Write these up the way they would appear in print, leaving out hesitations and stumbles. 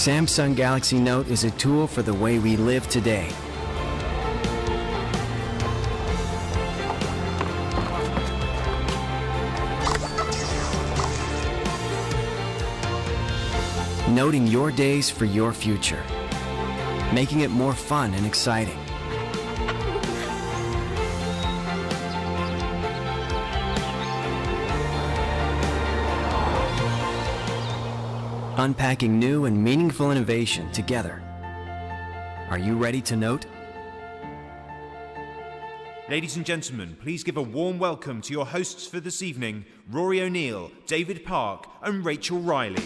Samsung Galaxy Note is a tool for the way we live today. Noting your days for your future, making it more fun and exciting. Unpacking new and meaningful innovation together. Are you ready to note? Ladies and gentlemen, please give a warm welcome to your hosts for this evening, Rory O'Neill, David Park, and Rachel Riley.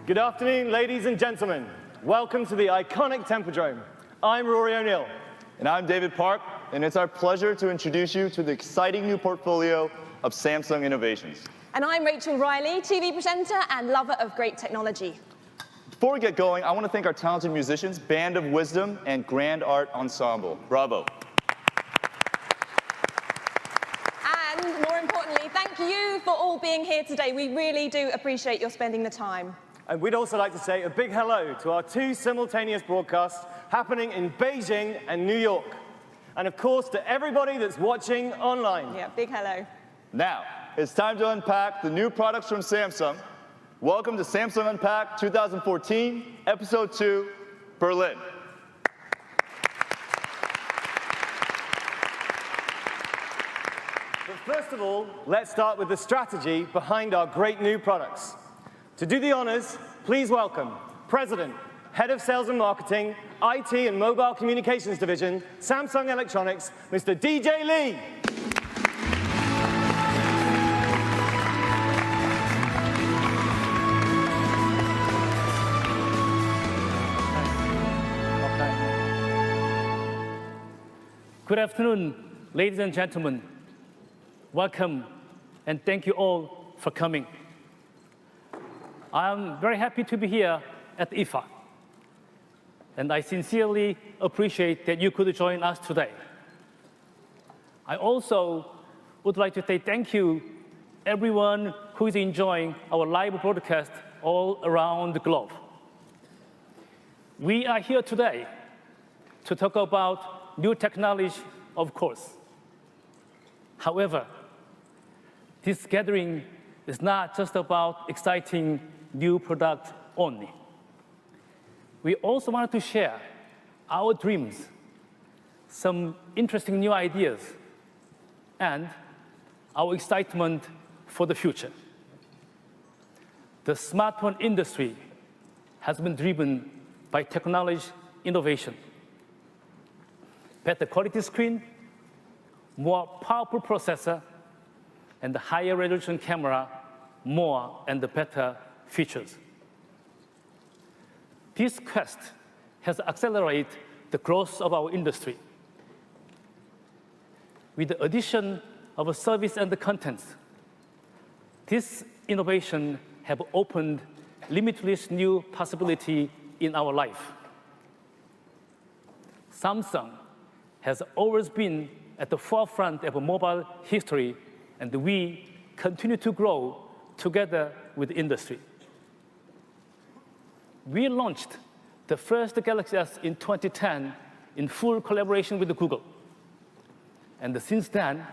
Good afternoon, ladies and gentlemen. Welcome to the iconic Tempodrome. I'm Rory O'Neill. And I'm David Park, and it's our pleasure to introduce you to the exciting new portfolio of Samsung innovations. And I'm Rachel Riley, TV presenter and lover of great technology. Before we get going, I want to thank our talented musicians, Band of Wisdom, and Grand Art Ensemble. Bravo. And more importantly, thank you for all being here today. We really do appreciate your spending the time. And we'd also like to say a big hello to our two simultaneous broadcasts happening in Beijing and New York. And of course, to everybody that's watching online. Yeah, big hello. Now, it's time to unpack the new products from Samsung. Welcome to Samsung Unpacked 2014, Episode 2, Berlin. But first of all, let's start with the strategy behind our great new products. To do the honors, please welcome President, Head of Sales and Marketing, IT and Mobile Communications Division, Samsung Electronics, Mr. DJ Lee. Good afternoon, ladies and gentlemen. Welcome, and thank you all for coming. I'm very happy to be here at IFA, and I sincerely appreciate that you could join us today. I also would like to say thank you everyone who is enjoying our live broadcast all around the globe. We are here today to talk about new technology, of course. However, this gathering is not just about exciting new products only. We also wanted to share our dreams, some interesting new ideas, and our excitement for the future. The smartphone industry has been driven by technology innovation. Better quality screen, more powerful processor, and the higher resolution camera, more and the better features. This quest has accelerated the growth of our industry. With the addition of a service and the contents, this innovation have opened limitless new possibility in our life. Samsung has always been at the forefront of mobile history, and we continue to grow together with the industry. We launched the the first Galaxy S in 2010 in full collaboration with Google. And since then,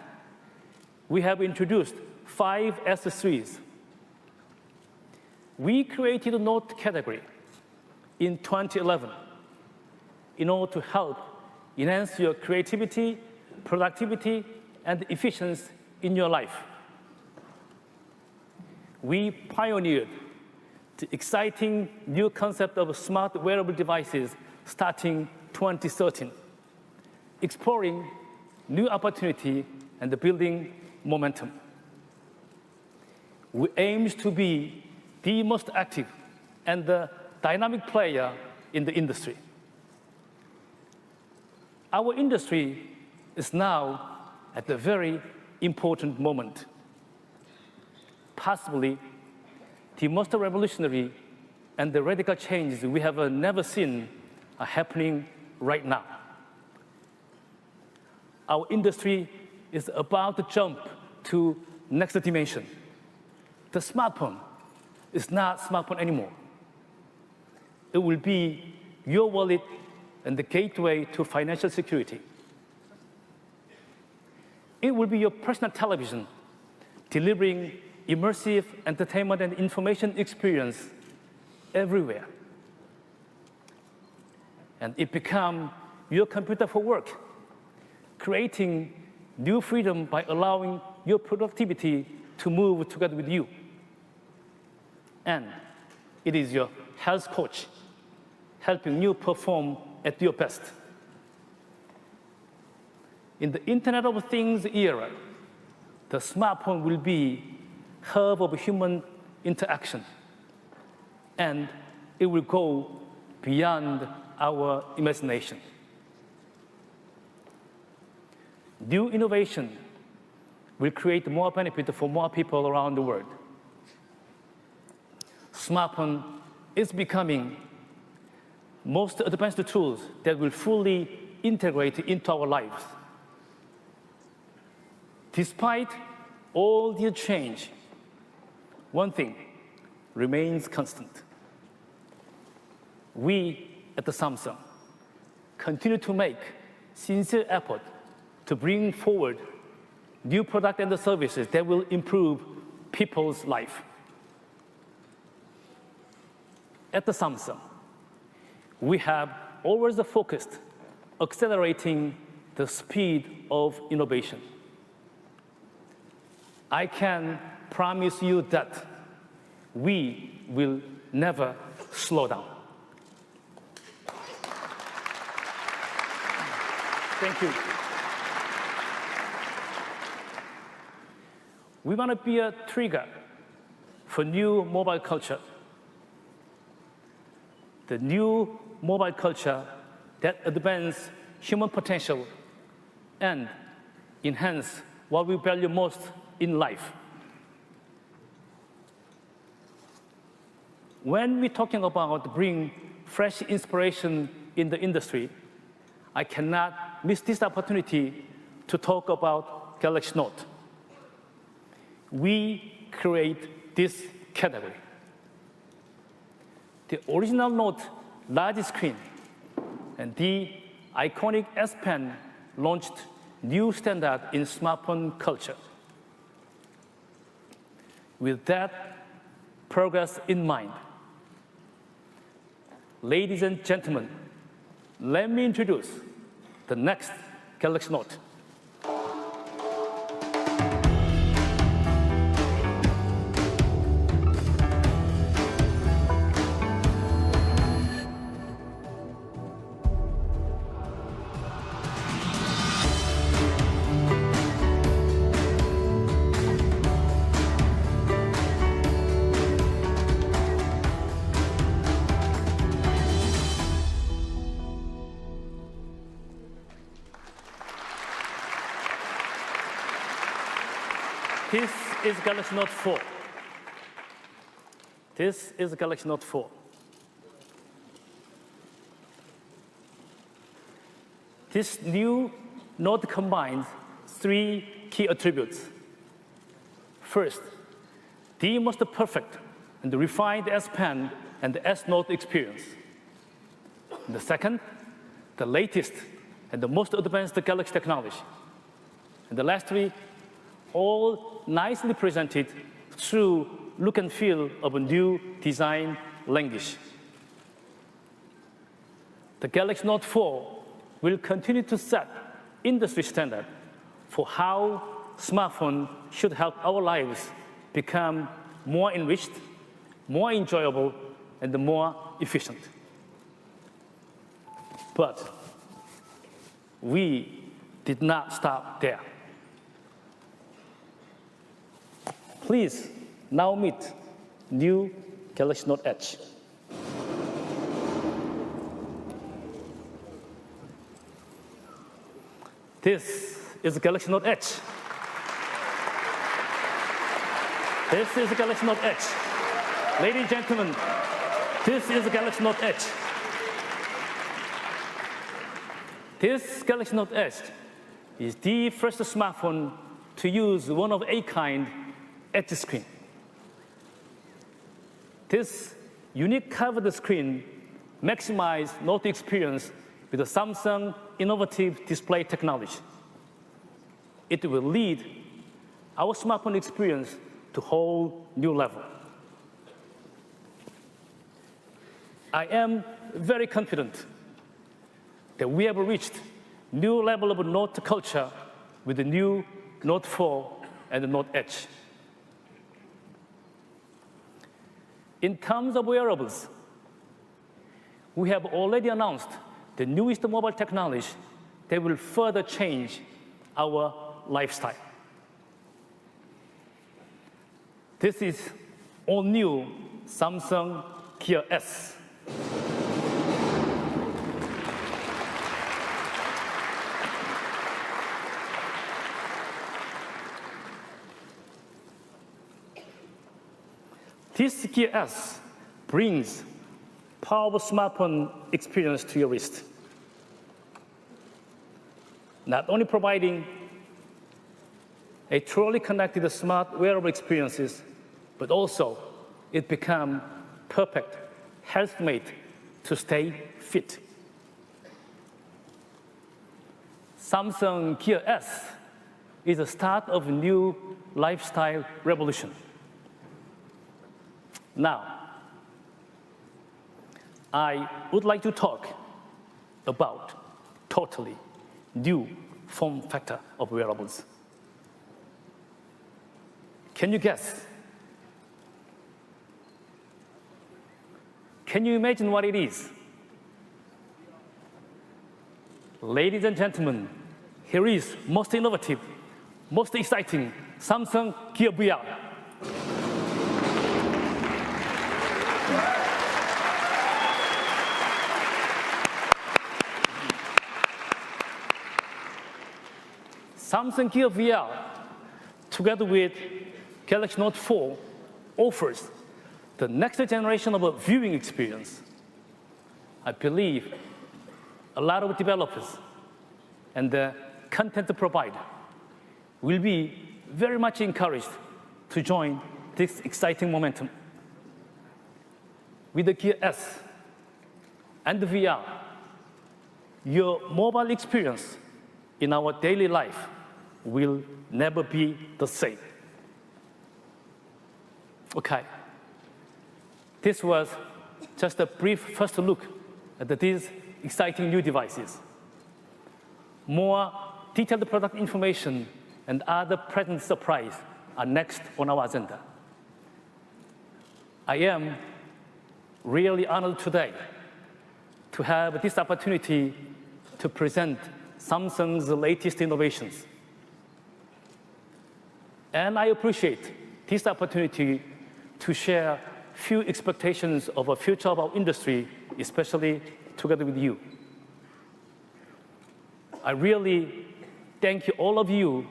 we have introduced 5 S series. We created a Note category in 2011 in order to help enhance your creativity, productivity, and efficiency in your life. We pioneered the exciting new concept of smart wearable devices starting 2013, exploring new opportunity and building momentum. We aim to be the most active and dynamic player in the industry. Our industry is now at a very important moment. Possibly the most revolutionary and the radical changes we have never seen are happening right now. Our industry is about to jump to next dimension. The smartphone is not smartphone anymore. It will be your wallet and the gateway to financial security. It will be your personal television, delivering immersive entertainment and information experience everywhere. And it becomes your computer for work, creating new freedom by allowing your productivity to move together with you. And it is your health coach, helping you perform at your best. In the Internet of Things era, the smartphone will be hub of human interaction, and it will go beyond our imagination. New innovation will create more benefit for more people around the world. Smartphone is becoming most advanced tools that will fully integrate into our lives. Despite all the change, one thing remains constant. We at the Samsung continue to make sincere effort to bring forward new products and services that will improve people's life. At the Samsung, we have always focused accelerating the speed of innovation. I can promise you that we will never slow down. Thank you. We want to be a trigger for new mobile culture. The new mobile culture that advances human potential and enhance what we value most in life. When we're talking about bringing fresh inspiration in the industry, I cannot miss this opportunity to talk about Galaxy Note. We create this category. The original Note large screen and the iconic S Pen launched new standard in smartphone culture. With that progress in mind, ladies and gentlemen, let me introduce the next Galaxy Note. This is Galaxy Note 4. This is Galaxy Note 4. This new Note combines 3 key attributes. First, the most perfect and refined S Pen and S Note experience. The second, the latest and the most advanced Galaxy technology. And the last three, all nicely presented through look and feel of a new design language. The Galaxy Note 4 will continue to set industry standard for how smartphones should help our lives become more enriched, more enjoyable, and more efficient. But we did not stop there. Please now meet new Galaxy Note Edge. This is the Galaxy Note Edge. This is the Galaxy Note Edge. Ladies and gentlemen, this is the Galaxy Note Edge. This Galaxy Note Edge is the first smartphone to use one-of-a-kind Edge screen. This unique curved screen maximizes Note experience with the Samsung innovative display technology. It will lead our smartphone experience to a whole new level. I am very confident that we have reached new level of Note culture with the new Note 4 and the Note Edge. In terms of wearables, we have already announced the newest mobile technology that will further change our lifestyle. This is all new Samsung Gear S. This Gear S brings powerful smartphone experience to your wrist, not only providing a truly connected smart wearable experiences, but also it becomes perfect health mate to stay fit. Samsung Gear S is the start of a new lifestyle revolution. Now, I would like to talk about totally new form factor of wearables. Can you guess? Can you imagine what it is? Ladies and gentlemen, here is most innovative, most exciting Samsung Gear VR. Samsung Gear VR, together with Galaxy Note 4, offers the next generation of a viewing experience. I believe a lot of developers and the content provider will be very much encouraged to join this exciting momentum. With the Gear S and the VR, your mobile experience in our daily life will never be the same. Okay. This was just a brief first look at these exciting new devices. More detailed product information and other present surprises are next on our agenda. I am really honored today to have this opportunity to present Samsung's latest innovations. And I appreciate this opportunity to share few expectations of a future of our industry, especially together with you. I really thank you, all of you,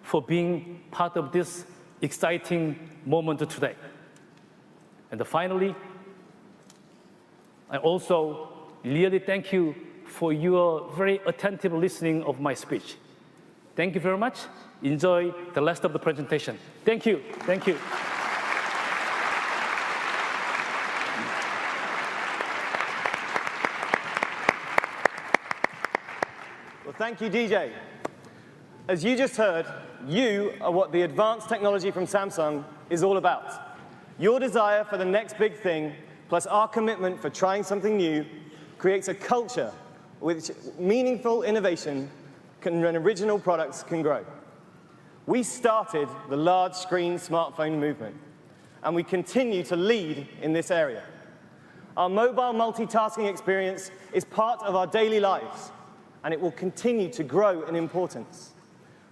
for being part of this exciting moment today. And finally, I also really thank you for your very attentive listening of my speech. Thank you very much. Enjoy the rest of the presentation. Thank you. Thank you. Thank you, DJ. As you just heard, you are what the advanced technology from Samsung is all about. Your desire for the next big thing, plus our commitment for trying something new, creates a culture with meaningful innovation and original products can grow. We started the large screen smartphone movement, and we continue to lead in this area. Our mobile multitasking experience is part of our daily lives, and it will continue to grow in importance.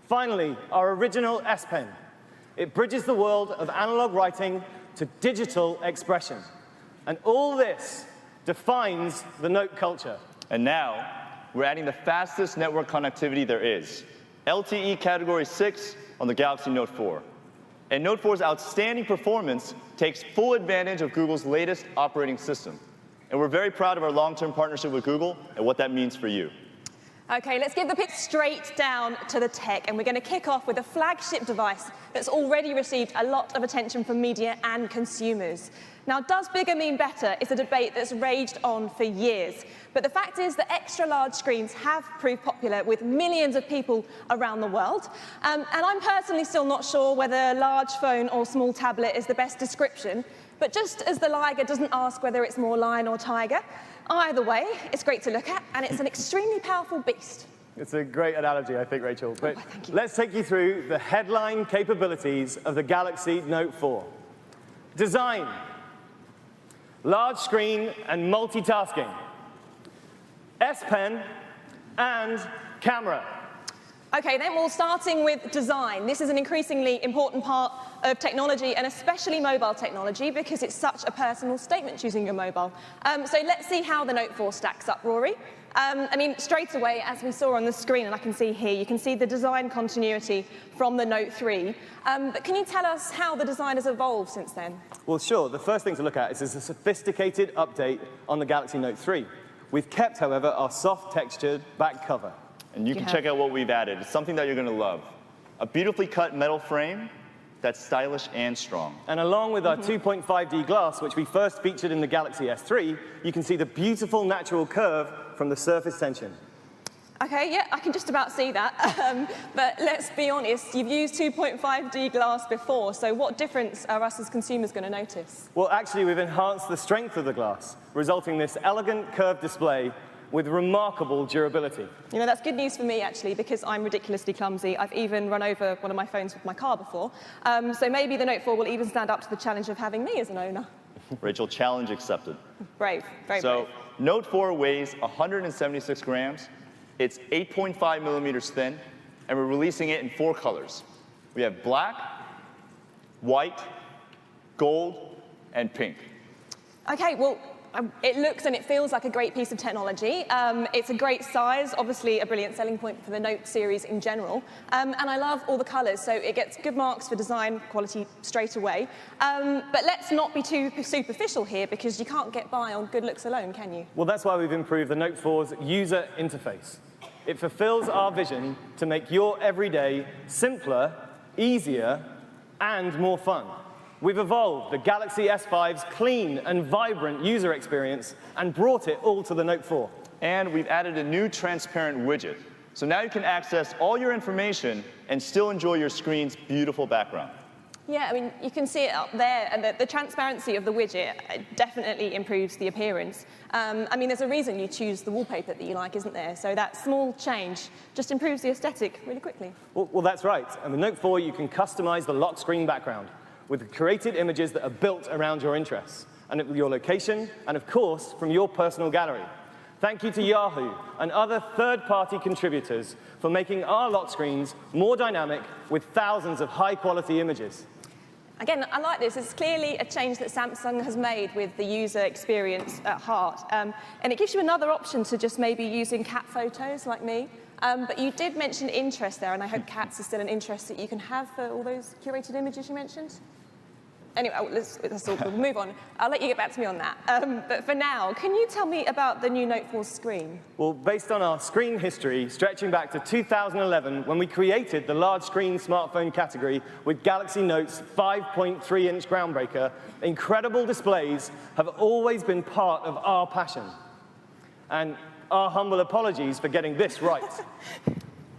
Finally, our original S Pen. It bridges the world of analog writing to digital expression. And all this defines the Note culture. And now, we're adding the fastest network connectivity there is, LTE Category 6 on the Galaxy Note 4. And Note 4's outstanding performance takes full advantage of Google's latest operating system. And we're very proud of our long-term partnership with Google and what that means for you. Okay, let's give the pitch straight down to the tech, and we're going to kick off with a flagship device that's already received a lot of attention from media and consumers. Now, does bigger mean better is a debate that's raged on for years. But the fact is that extra-large screens have proved popular with millions of people around the world. And I'm personally still not sure whether large phone or small tablet is the best description. But just as the liger doesn't ask whether it's more lion or tiger, either way, it's great to look at, and it's an extremely powerful beast. It's a great analogy, I think, Rachel. But let's take you through the headline capabilities of the Galaxy Note 4. Design, large screen and multitasking, S Pen, and camera. Okay, then, well, starting with design. This is an increasingly important part of technology, and especially mobile technology, because it's such a personal statement choosing your mobile. So let's see how the Note 4 stacks up, Rory. I mean, straight away, as we saw on the screen, and I can see here, you can see the design continuity from the Note 3. But can you tell us how the design has evolved since then? Well, sure. The first thing to look at is a sophisticated update on the Galaxy Note 3. We've kept, however, our soft textured back cover. And you can check out what we've added. It's something that you're going to love. A beautifully cut metal frame that's stylish and strong. And along with our 2.5D glass, which we first featured in the Galaxy S3, you can see the beautiful natural curve from the surface tension. Okay, yeah, I can just about see that. But let's be honest, you've used 2.5D glass before, so what difference are us as consumers going to notice? Well, actually, we've enhanced the strength of the glass, resulting in this elegant curved display with remarkable durability. You know, that's good news for me, actually, because I'm ridiculously clumsy. I've even run over one of my phones with my car before. So maybe the Note 4 will even stand up to the challenge of having me as an owner. Rachel, challenge accepted. Brave, very brave. So, Note 4 weighs 176 grams. It's 8.5 millimeters thin, and we're releasing it in 4 colors. We have black, white, gold, and pink. Okay, well, it looks and it feels like a great piece of technology. It's a great size, obviously a brilliant selling point for the Note series in general. And I love all the colors, so it gets good marks for design quality straight away. But let's not be too superficial here, because you can't get by on good looks alone, can you? Well, that's why we've improved the Note 4's user interface. It fulfills our vision to make your everyday simpler, easier, and more fun. We've evolved the Galaxy S5's clean and vibrant user experience and brought it all to the Note 4. And we've added a new transparent widget. So now you can access all your information and still enjoy your screen's beautiful background. Yeah, I mean, you can see it up there, and the transparency of the widget definitely improves the appearance. I mean, there's a reason you choose the wallpaper that you like, isn't there? So that small change just improves the aesthetic really quickly. Well, that's right. And with Note 4, you can customize the lock screen background with created images that are built around your interests, and your location, and of course, from your personal gallery. Thank you to Yahoo and other third-party contributors for making our lock screens more dynamic with thousands of high-quality images. Again, I like this. It's clearly a change that Samsung has made with the user experience at heart. And it gives you another option to just maybe using cat photos like me. But you did mention interest there, and I hope cats are still an interest that you can have for all those curated images you mentioned. Anyway, we'll move on. I'll let you get back to me on that. But for now, can you tell me about the new Note 4 screen? Well, based on our screen history, stretching back to 2011, when we created the large screen smartphone category with Galaxy Note's 5.3-inch groundbreaker, incredible displays have always been part of our passion. And our humble apologies for getting this right.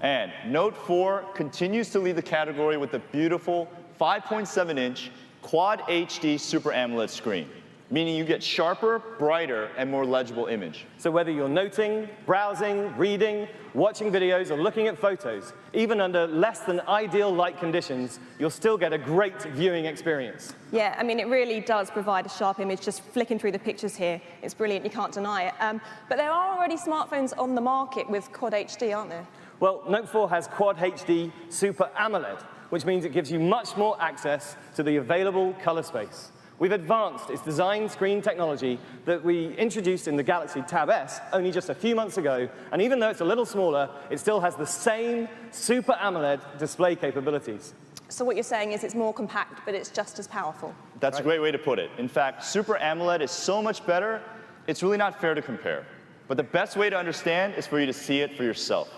And Note 4 continues to lead the category with the beautiful 5.7-inch Quad HD Super AMOLED screen, meaning you get sharper, brighter, and more legible image. So whether you're noting, browsing, reading, watching videos, or looking at photos, even under less than ideal light conditions, you'll still get a great viewing experience. Yeah, I mean, it really does provide a sharp image. Just flicking through the pictures here, it's brilliant, you can't deny it. But there are already smartphones on the market with Quad HD, aren't there? Well, Note 4 has Quad HD Super AMOLED, which means it gives you much more access to the available color space. We've advanced its design screen technology that we introduced in the Galaxy Tab S only just a few months ago, and even though it's a little smaller, it still has the same Super AMOLED display capabilities. So what you're saying is it's more compact, but it's just as powerful. That's a great way to put it. In fact, Super AMOLED is so much better, it's really not fair to compare. But the best way to understand is for you to see it for yourself.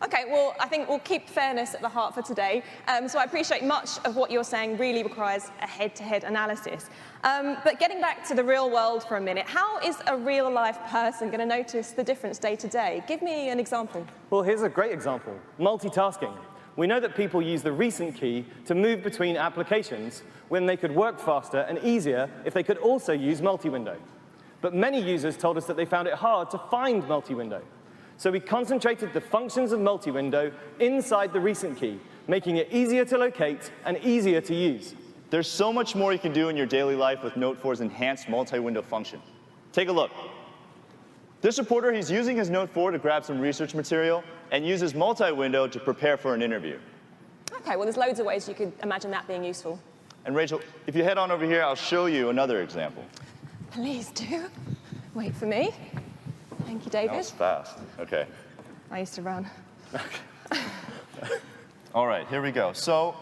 Okay, well, I think we'll keep fairness at the heart for today. So I appreciate much of what you're saying really requires a head-to-head analysis. But getting back to the real world for a minute, how is a real-life person going to notice the difference day to day? Give me an example. Well, here's a great example, multitasking. We know that people use the recent key to move between applications when they could work faster and easier if they could also use multi-window. But many users told us that they found it hard to find multi-window. So we concentrated the functions of multi-window inside the recent key, making it easier to locate and easier to use. There's so much more you can do in your daily life with Note 4's enhanced multi-window function. Take a look. This reporter, he's using his Note 4 to grab some research material and uses multi-window to prepare for an interview. Okay, well, there's loads of ways you could imagine that being useful. And Rachel, if you head on over here, I'll show you another example. Please do. Wait for me. Thank you, David. That was fast. Okay. I used to run. All right, here we go. So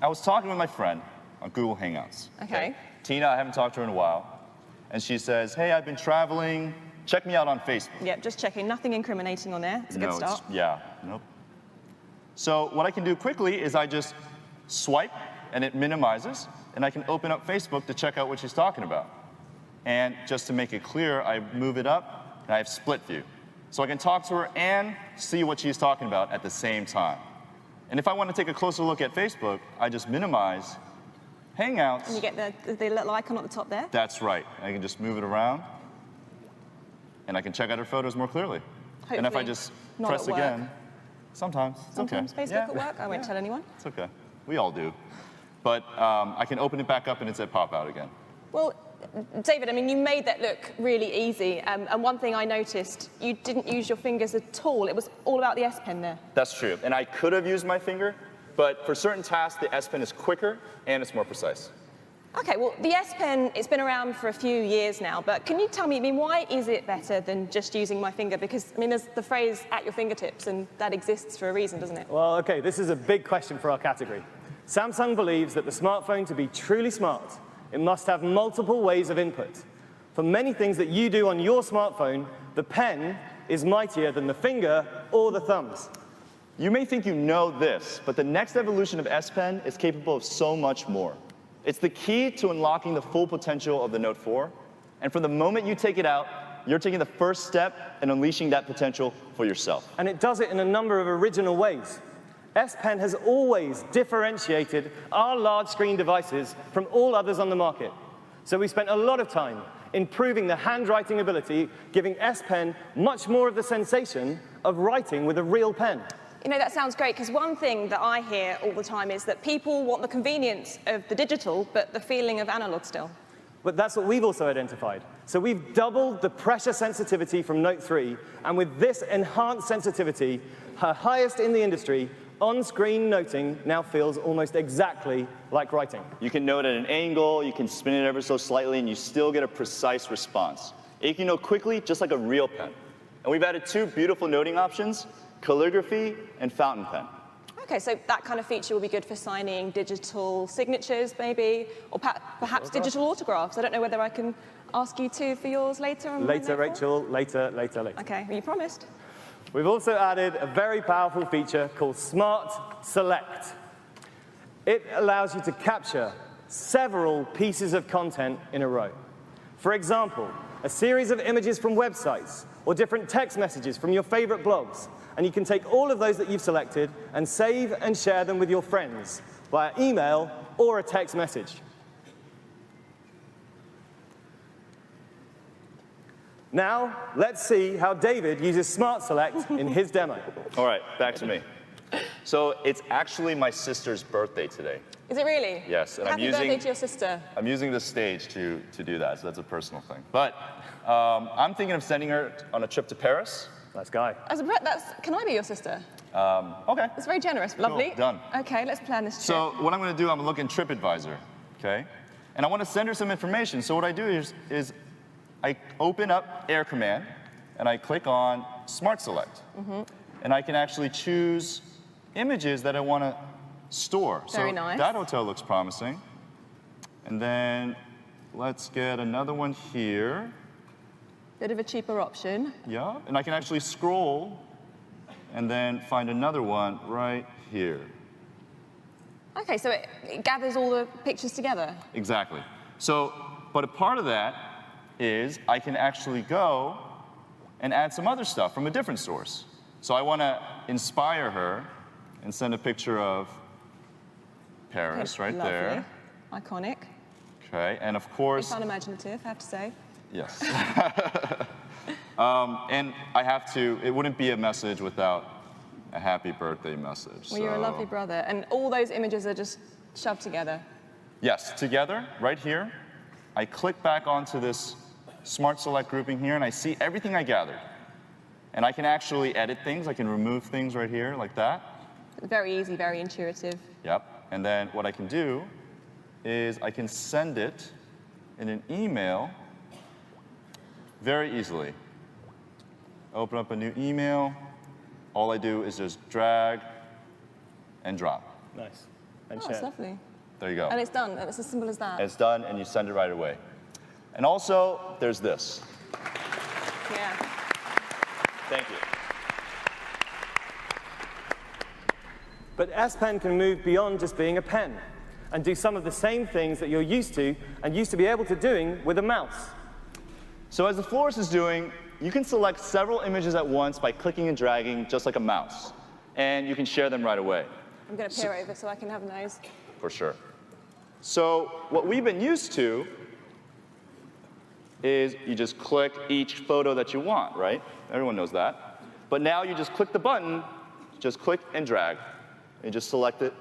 I was talking with my friend on Google Hangouts. Okay. Tina, I haven't talked to her in a while. And she says, hey, I've been traveling. Check me out on Facebook. Yep, just checking. Nothing incriminating on there. It's a good start. Nope. So what I can do quickly is I just swipe, and it minimizes, and I can open up Facebook to check out what she's talking about. And just to make it clear, I move it up, and I have split view. So I can talk to her and see what she's talking about at the same time. And if I want to take a closer look at Facebook, I just minimize Hangouts. And you get the little icon at the top there? That's right. I can just move it around, and I can check out her photos more clearly. Hopefully and if I just not press at work. again, sometimes it's Sometimes okay. Facebook at work? I won't tell anyone. It's okay. We all do. But I can open it back up, and it said pop out again. Well, David, I mean, you made that look really easy. And one thing I noticed, you didn't use your fingers at all. It was all about the S Pen there. That's true. And I could have used my finger, but for certain tasks, the S Pen is quicker and it's more precise. Okay, well, the S Pen, it's been around for a few years now, but can you tell me, I mean, why is it better than just using my finger? Because, I mean, there's the phrase at your fingertips, and that exists for a reason, doesn't it? Well, okay, this is a big question for our category. Samsung believes that the smartphone, to be truly smart, it must have multiple ways of input. For many things that you do on your smartphone, the pen is mightier than the finger or the thumbs. You may think you know this, but the next evolution of S Pen is capable of so much more. It's the key to unlocking the full potential of the Note 4. And from the moment you take it out, you're taking the first step in unleashing that potential for yourself. And it does it in a number of original ways. S Pen has always differentiated our large screen devices from all others on the market. So we spent a lot of time improving the handwriting ability, giving S Pen much more of the sensation of writing with a real pen. You know, that sounds great, because one thing that I hear all the time is that people want the convenience of the digital, but the feeling of analog still. But that's what we've also identified. So we've doubled the pressure sensitivity from Note 3, and with this enhanced sensitivity, her highest in the industry, on-screen noting now feels almost exactly like writing. You can note at an angle, you can spin it ever so slightly, and you still get a precise response. And you can note quickly, just like a real pen. And we've added two beautiful noting options, calligraphy and fountain pen. Okay, so that kind of feature will be good for signing digital signatures, maybe, or perhaps digital autographs. I don't know whether I can ask you to for yours later. Later, Rachel, later. Okay, well, you promised. We've also added a very powerful feature called Smart Select. It allows you to capture several pieces of content in a row. For example, a series of images from websites or different text messages from your favorite blogs. And you can take all of those that you've selected and save and share them with your friends via email or a text message. Now, let's see how David uses Smart Select in his demo. All right, back to me. So it's actually my sister's birthday today. Is it really? Yes, and Happy birthday to your sister. I'm using the stage to do that, so that's a personal thing. But I'm thinking of sending her on a trip to Paris. Nice guy. Can I be your sister? Okay. That's very generous. Lovely. Cool, done. Okay, let's plan this trip. So what I'm going to do, I'm going to look in TripAdvisor, okay? And I want to send her some information. So what I do is I open up Air Command, and I click on Smart Select. And I can actually choose images that I want to store. Very so nice. That hotel looks promising. And then let's get another one here. Bit of a cheaper option. Yeah, and I can actually scroll and then find another one right here. Okay, so it gathers all the pictures together. Exactly. So, but a part of that is I can actually go and add some other stuff from a different source. So I want to inspire her and send a picture of Paris right Lovely. there. Iconic. Okay, and of course... It's unimaginative, I have to say. Yes. And I have to, it wouldn't be a message without a happy birthday message. Well, you're a lovely brother. And all those images are just shoved together. Yes, together, right here. I click back onto this Smart Select grouping here, and I see everything I gathered. And I can actually edit things. I can remove things right here, like that. Very easy, very intuitive. Yep. And then what I can do is I can send it in an email very easily. Open up a new email. All I do is just drag and drop. Nice. And Oh, share. it's lovely. There you go. And it's done, and it's as simple as that. And it's done, and you send it right away. And also, there's this. Yeah. Thank you. But S Pen can move beyond just being a pen and do some of the same things that you're used to and used to be able to doing with a mouse. So as the florist is doing, you can select several images at once by clicking and dragging, just like a mouse. And you can share them right away. I'm going to peer over so I can have those. For sure. So what we've been used to is you just click each photo that you want, right? Everyone knows that. But now you just click the button, just click and drag. And just select it.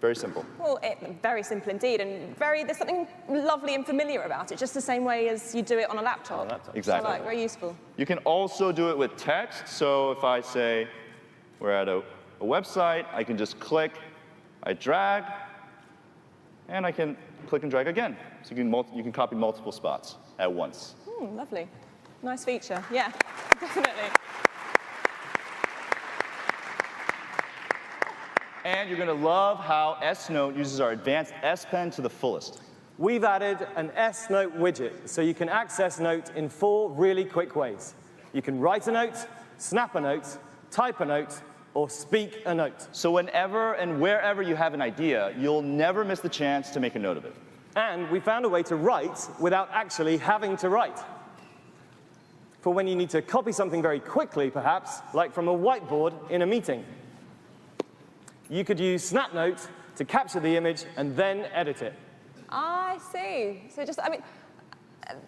Very simple. Well, very simple indeed, and there's something lovely and familiar about it, just the same way as you do it on a laptop. Exactly. So, like, very useful. You can also do it with text. So if I say we're at a website, I can just click, I drag, and I can click and drag again. So you can copy multiple spots at once. Lovely. Nice feature. Yeah, definitely. And you're going to love how S Note uses our advanced S Pen to the fullest. We've added an S Note widget so you can access Note in 4 really quick ways. You can write a note, snap a note, type a note, or speak a note. So whenever and wherever you have an idea, you'll never miss the chance to make a note of it. And we found a way to write without actually having to write. For when you need to copy something very quickly, perhaps, like from a whiteboard in a meeting. You could use SnapNote to capture the image and then edit it. I see. So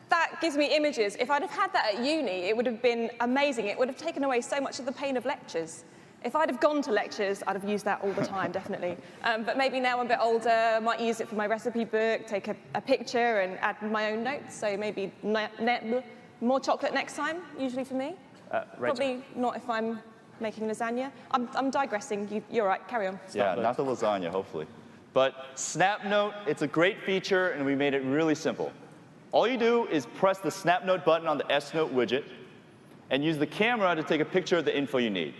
that gives me images. If I'd have had that at uni, it would have been amazing. It would have taken away so much of the pain of lectures. If I'd have gone to lectures, I'd have used that all the time, definitely. But maybe now I'm a bit older, I might use it for my recipe book, take a picture and add my own notes. So maybe more chocolate next time, usually for me. Probably not if I'm making lasagna. I'm digressing. You're right, carry on. Yeah, not the lasagna, hopefully. But SnapNote, it's a great feature, and we made it really simple. All you do is press the SnapNote button on the S Note widget and use the camera to take a picture of the info you need.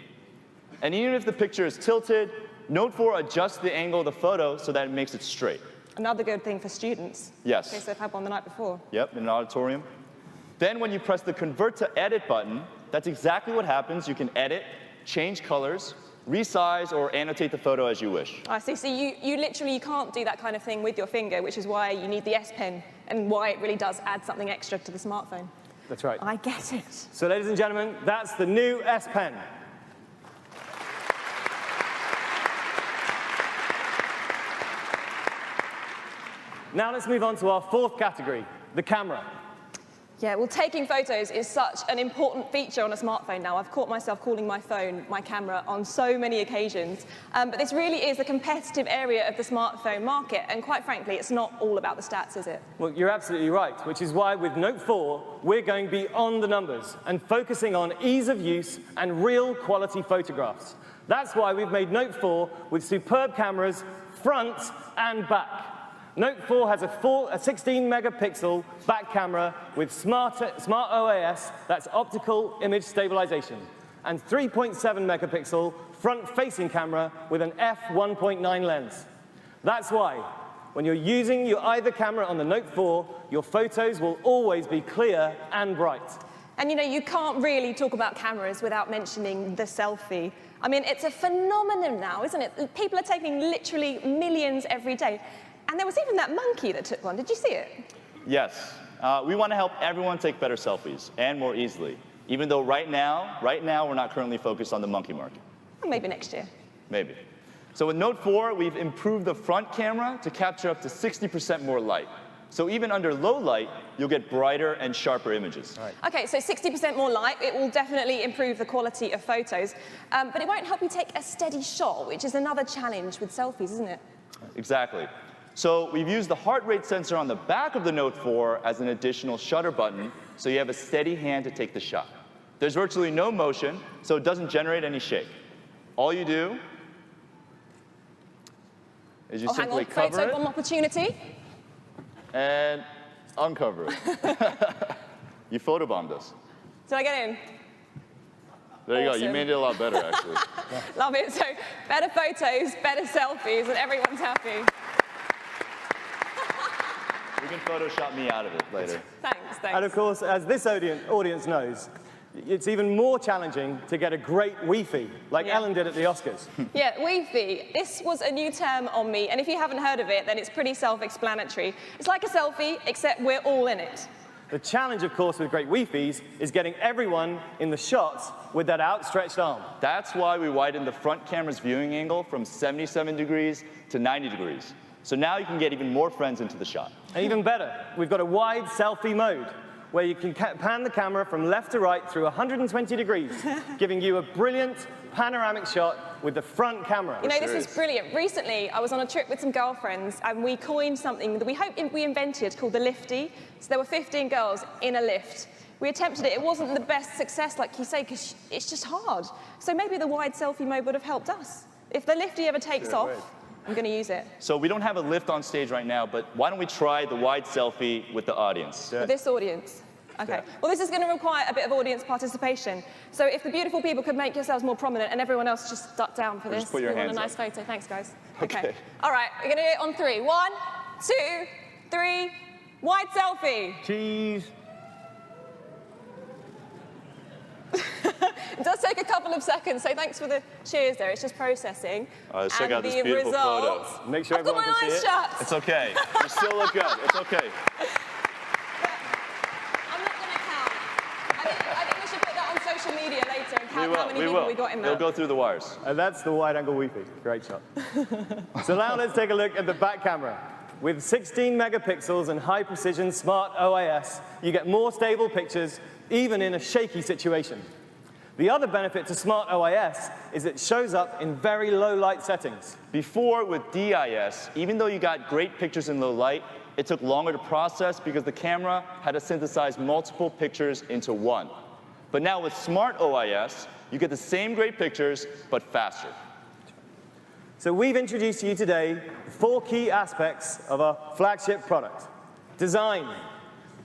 And even if the picture is tilted, Note 4 adjusts the angle of the photo so that it makes it straight. Another good thing for students. Yes. In case they've had one the night before. Yep, in an auditorium. Then when you press the Convert to Edit button, that's exactly what happens. You can edit, change colors, resize, or annotate the photo as you wish. I see. So you literally can't do that kind of thing with your finger, which is why you need the S Pen and why it really does add something extra to the smartphone. That's right. I get it. So ladies and gentlemen, that's the new S Pen. Now let's move on to our fourth category, the camera. Yeah, well, taking photos is such an important feature on a smartphone now. I've caught myself calling my phone my camera on so many occasions. But this really is a competitive area of the smartphone market, and quite frankly, it's not all about the stats, is it? Well, you're absolutely right, which is why with Note 4, we're going beyond the numbers and focusing on ease of use and real quality photographs. That's why we've made Note 4 with superb cameras, front and back. Note 4 has a 16 megapixel back camera with smart OIS, that's optical image stabilization, and 3.7 megapixel front-facing camera with an f1.9 lens. That's why, when you're using your either camera on the Note 4, your photos will always be clear and bright. And you know, you can't really talk about cameras without mentioning the selfie. I mean, it's a phenomenon now, isn't it? People are taking literally millions every day. And there was even that monkey that took one. Did you see it? Yes. We want to help everyone take better selfies and more easily, even though right now, we're not currently focused on the monkey market. Well, maybe next year. Maybe. So with Note 4, we've improved the front camera to capture up to 60% more light. So even under low light, you'll get brighter and sharper images. Right. OK, so 60% more light. It will definitely improve the quality of photos. But it won't help you take a steady shot, which is another challenge with selfies, isn't it? Exactly. So we've used the heart rate sensor on the back of the Note 4 as an additional shutter button, so you have a steady hand to take the shot. There's virtually no motion, so it doesn't generate any shake. All you do is you simply cover Photo it bomb opportunity. and uncover it. You photobombed us. Did I get in? There you go. You Awesome. made it a lot better, actually. Love it. So better photos, better selfies, and everyone's happy. You can Photoshop me out of it later. Thanks. And of course, as this audience knows, it's even more challenging to get a great Wi-Fi, like Ellen did at the Oscars. Yeah, Wi-Fi. This was a new term on me, and if you haven't heard of it, then it's pretty self-explanatory. It's like a selfie, except we're all in it. The challenge, of course, with great Wi-Fis is getting everyone in the shots with that outstretched arm. That's why we widened the front camera's viewing angle from 77 degrees to 90 degrees. So now you can get even more friends into the shot. And even better, we've got a wide selfie mode, where you can pan the camera from left to right through 120 degrees, giving you a brilliant panoramic shot with the front camera. You know, this is brilliant. Recently, I was on a trip with some girlfriends, and we coined something that we hope we invented called the lifty. So there were 15 girls in a lift. We attempted it. It wasn't the best success, like you say, because it's just hard. So maybe the wide selfie mode would have helped us. If the lifty ever takes off, I'm going to use it. So we don't have a lift on stage right now, but why don't we try the wide selfie with the audience? With this audience. Okay. Well, this is going to require a bit of audience participation. So if the beautiful people could make yourselves more prominent and everyone else just duck down for this, just put your we want hands a nice up. photo. Thanks, guys. Okay. All right. We're going to do it on 3. 1, 2, 3. Wide selfie. Cheese. It does take a couple of seconds, so thanks for the cheers there. It's just processing. Let's check and out this the beautiful results, photo. Make sure I've got everyone my can see eyes it. shut. It's okay. You still look good. It's okay. I'm not going to count. I think we should put that on social media later and count how many We people will. we got in there. It'll go through the wires. And that's the wide-angle Wi-Fi. Great shot. So now let's take a look at the back camera. With 16 megapixels and high-precision smart OIS, you get more stable pictures, even in a shaky situation. The other benefit to smart OIS is it shows up in very low light settings. Before, with DIS, even though you got great pictures in low light, it took longer to process because the camera had to synthesize multiple pictures into one. But now with smart OIS, you get the same great pictures, but faster. So we've introduced to you today 4 key aspects of our flagship product: design,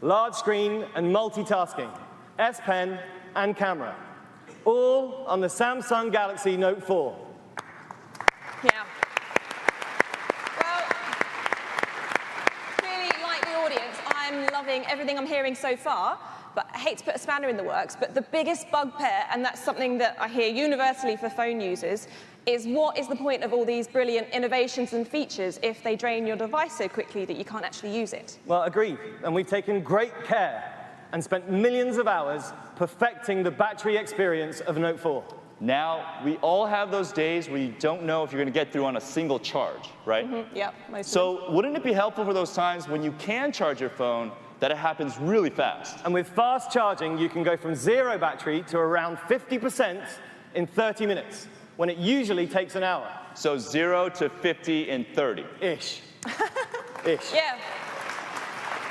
large screen and multitasking, S Pen, and camera. All on the Samsung Galaxy Note 4. Yeah. Well, clearly, like the audience, I'm loving everything I'm hearing so far, but I hate to put a spanner in the works, but the biggest bugbear, and that's something that I hear universally for phone users, is what is the point of all these brilliant innovations and features if they drain your device so quickly that you can't actually use it? Well, agreed. And we've taken great care and spent millions of hours perfecting the battery experience of Note 4. Now, we all have those days where you don't know if you're going to get through on a single charge, right? Yep, most So wouldn't it be helpful for those times when you can charge your phone that it happens really fast? And with fast charging, you can go from 0 battery to around 50% in 30 minutes, when it usually takes an hour. So 0 to 50 in 30. Ish. Ish. Yeah,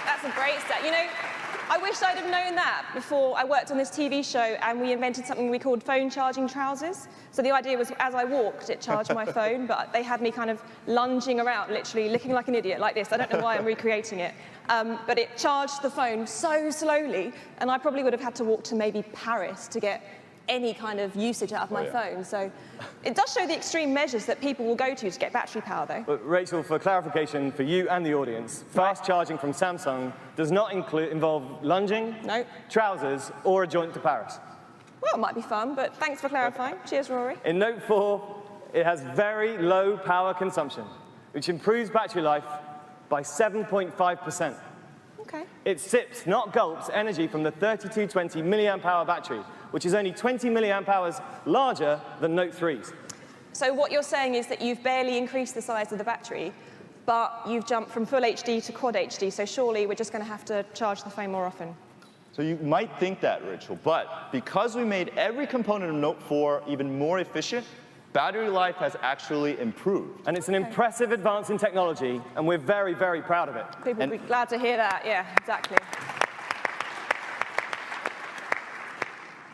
that's a great stat. You know, I wish I'd have known that before I worked on this TV show and we invented something we called phone charging trousers. So the idea was as I walked, it charged my phone, but they had me kind of lunging around, literally looking like an idiot like this. I don't know why I'm recreating it. But it charged the phone so slowly, and I probably would have had to walk to maybe Paris to get any kind of usage out of my phone. So it does show the extreme measures that people will go to get battery power, though. But Rachel, for clarification for you and the audience, fast charging from Samsung does not involve lunging, No. trousers, or a jaunt to Paris. Well, it might be fun, but thanks for clarifying. Cheers, Rory. In Note 4, it has very low power consumption, which improves battery life by 7.5%. Okay. It sips, not gulps, energy from the 3220 milliamp hour battery, which is only 20 milliamp hours larger than Note 3's. So what you're saying is that you've barely increased the size of the battery, but you've jumped from full HD to quad HD, so surely we're just going to have to charge the phone more often. So you might think that, Rachel, but because we made every component of Note 4 even more efficient, battery life has actually improved. And it's an impressive advance in technology, and we're very, very proud of it. People will be glad to hear that. Yeah, exactly.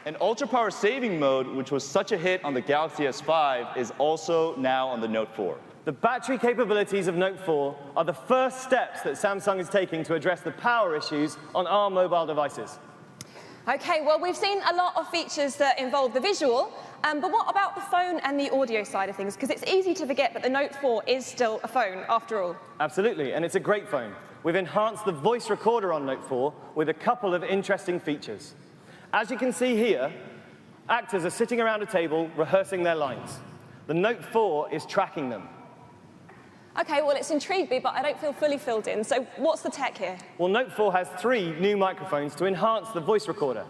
And ultra power saving mode, which was such a hit on the Galaxy S5, is also now on the Note 4. The battery capabilities of Note 4 are the first steps that Samsung is taking to address the power issues on our mobile devices. Okay, well, we've seen a lot of features that involve the visual, but what about the phone and the audio side of things? Because it's easy to forget that the Note 4 is still a phone, after all. Absolutely, and it's a great phone. We've enhanced the voice recorder on Note 4 with a couple of interesting features. As you can see here, actors are sitting around a table rehearsing their lines. The Note 4 is tracking them. Okay, well, it's intrigued me, but I don't feel fully filled in. So what's the tech here? Well, Note 4 has 3 new microphones to enhance the voice recorder.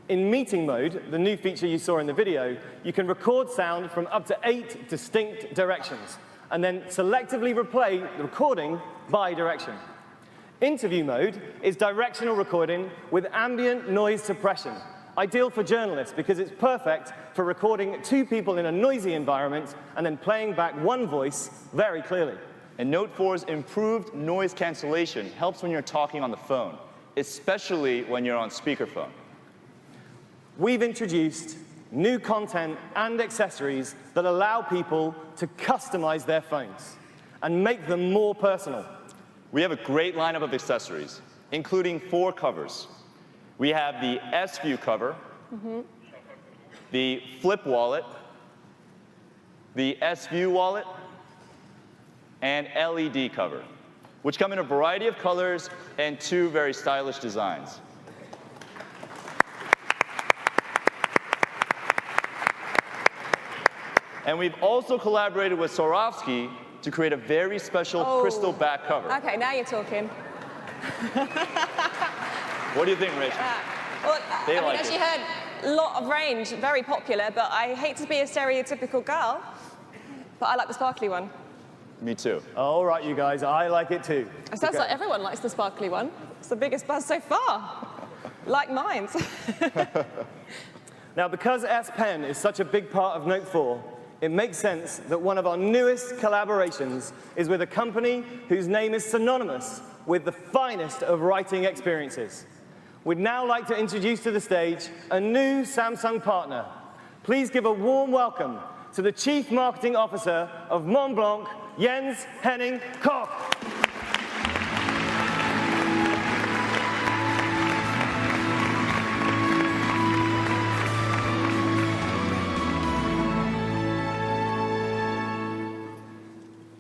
In meeting mode, the new feature you saw in the video, you can record sound from up to 8 distinct directions, and then selectively replay the recording by direction. Interview mode is directional recording with ambient noise suppression, ideal for journalists because it's perfect for recording 2 people in a noisy environment and then playing back one voice very clearly. And Note 4's improved noise cancellation helps when you're talking on the phone, especially when you're on speakerphone. We've introduced new content and accessories that allow people to customize their phones and make them more personal. We have a great lineup of accessories, including 4 covers. We have the S-View cover, the Flip wallet, the S-View wallet, and LED cover, which come in a variety of colors and 2 very stylish designs. And we've also collaborated with Swarovski to create a very special crystal back cover. Okay, now you're talking. What do you think, Rachel? Well, They I mean, like as it. you heard, a lot of range, very popular, but I hate to be a stereotypical girl, but I like the sparkly one. Me too. All right, you guys, I like it too. It sounds like everyone likes the sparkly one. It's the biggest buzz so far. Like mine. Now, because S Pen is such a big part of Note 4, it makes sense that one of our newest collaborations is with a company whose name is synonymous with the finest of writing experiences. We'd now like to introduce to the stage a new Samsung partner. Please give a warm welcome to the Chief Marketing Officer of Montblanc, Jens Henning Koch.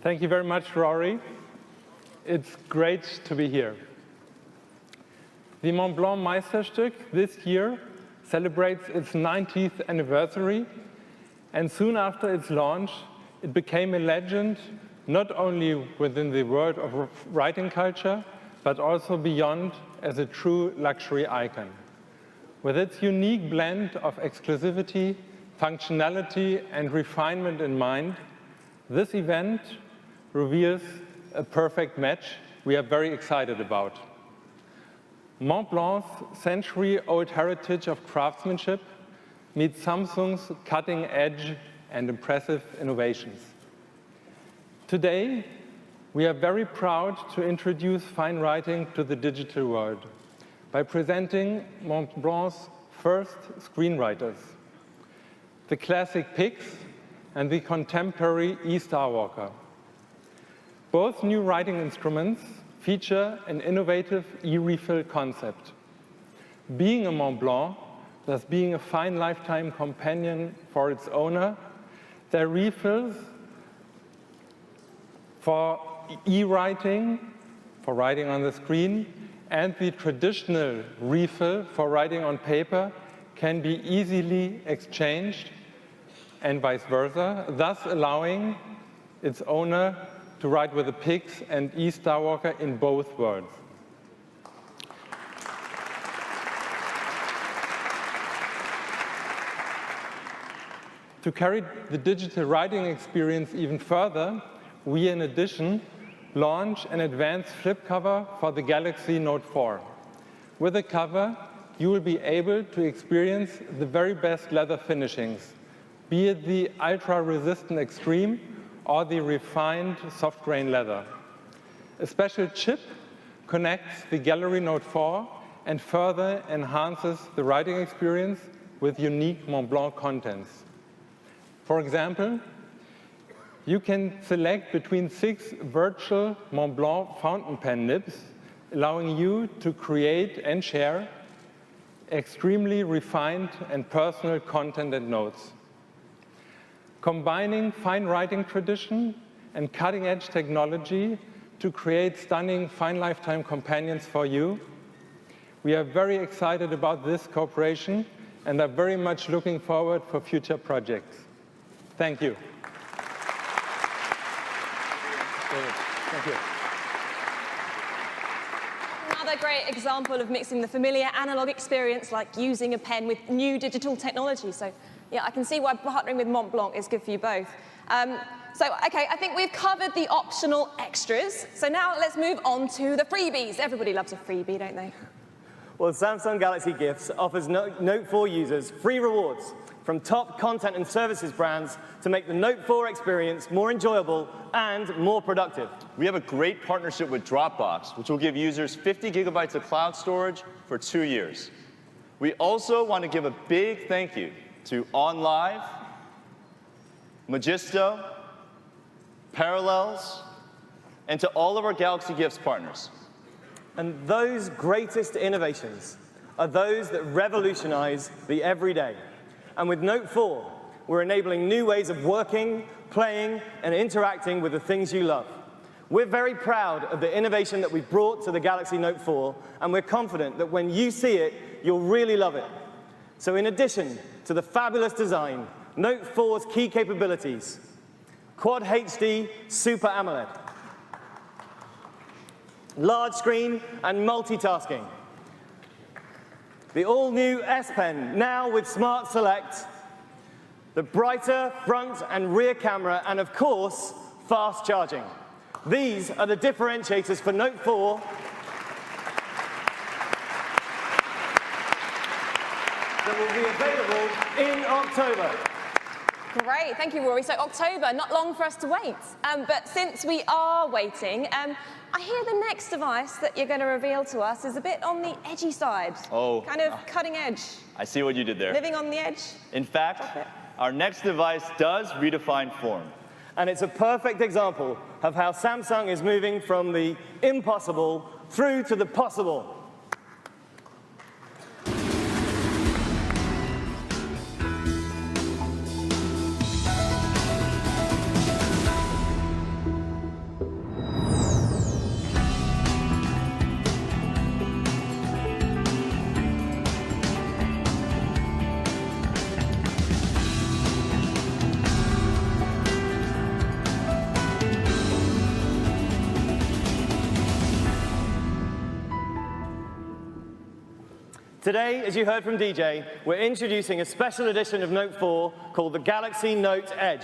Thank you very much, Rory. It's great to be here. The Montblanc Meisterstück this year celebrates its 90th anniversary, and soon after its launch, it became a legend not only within the world of writing culture, but also beyond as a true luxury icon. With its unique blend of exclusivity, functionality, and refinement in mind, this event reveals a perfect match we are very excited about. Mont Blanc's century-old heritage of craftsmanship meets Samsung's cutting-edge and impressive innovations. Today, we are very proud to introduce fine writing to the digital world by presenting Mont Blanc's first screenwriters, the classic Pix and the contemporary e-Starwalker. Both new writing instruments feature an innovative e-refill concept. Being a Mont Blanc, thus being a fine lifetime companion for its owner, their refills for e-writing, for writing on the screen, and the traditional refill for writing on paper can be easily exchanged and vice versa, thus allowing its owner to write with the Pix and e-Starwalker in both worlds. To carry the digital writing experience even further, we, in addition, launch an advanced flip cover for the Galaxy Note 4. With the cover, you will be able to experience the very best leather finishings, be it the ultra-resistant Extreme or the refined soft-grain leather. A special chip connects the Gallery Note 4 and further enhances the writing experience with unique Mont Blanc contents. For example, you can select between 6 virtual Mont Blanc fountain pen nibs, allowing you to create and share extremely refined and personal content and notes. Combining fine writing tradition and cutting-edge technology to create stunning fine lifetime companions for you, we are very excited about this cooperation and are very much looking forward for future projects. Thank you. Thank you. Another great example of mixing the familiar analog experience, like using a pen, with new digital technology. So, yeah, I can see why partnering with Mont Blanc is good for you both. Okay, I think we've covered the optional extras. So now let's move on to the freebies. Everybody loves a freebie, don't they? Well, Samsung Galaxy Gifts offers Note 4 users free rewards from top content and services brands to make the Note 4 experience more enjoyable and more productive. We have a great partnership with Dropbox, which will give users 50 gigabytes of cloud storage for 2 years. We also want to give a big thank you to OnLive, Magisto, Parallels, and to all of our Galaxy Gifts partners. And those greatest innovations are those that revolutionize the everyday. And with Note 4, we're enabling new ways of working, playing, and interacting with the things you love. We're very proud of the innovation that we've brought to the Galaxy Note 4, and we're confident that when you see it, you'll really love it. So in addition to the fabulous design, Note 4's key capabilities: Quad HD Super AMOLED, large screen and multitasking, the all-new S Pen, now with Smart Select, the brighter front and rear camera, and of course, fast charging. These are the differentiators for Note 4. That will be available in October. Great, thank you, Rory. So October, not long for us to wait. But since we are waiting, I hear the next device that you're going to reveal to us is a bit on the edgy side. Oh. Kind of cutting edge. I see what you did there. Living on the edge. In fact, our next device does redefine form. And it's a perfect example of how Samsung is moving from the impossible through to the possible. Today, as you heard from DJ, we're introducing a special edition of Note 4 called the Galaxy Note Edge.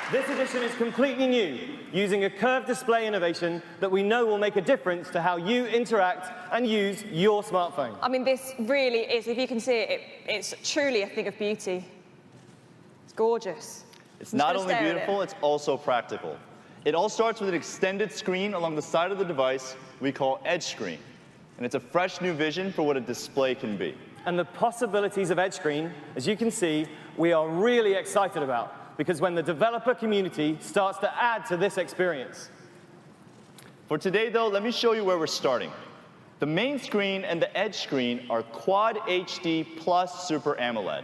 This edition is completely new, using a curved display innovation that we know will make a difference to how you interact and use your smartphone. I mean, this really is, if you can see it, it's truly a thing of beauty. It's gorgeous. It's not only beautiful, it's also practical. It all starts with an extended screen along the side of the device we call Edge Screen. And it's a fresh new vision for what a display can be. And the possibilities of Edge Screen, as you can see, we are really excited about. Because when the developer community starts to add to this experience. For today, though, let me show you where we're starting. The main screen and the Edge screen are Quad HD plus Super AMOLED.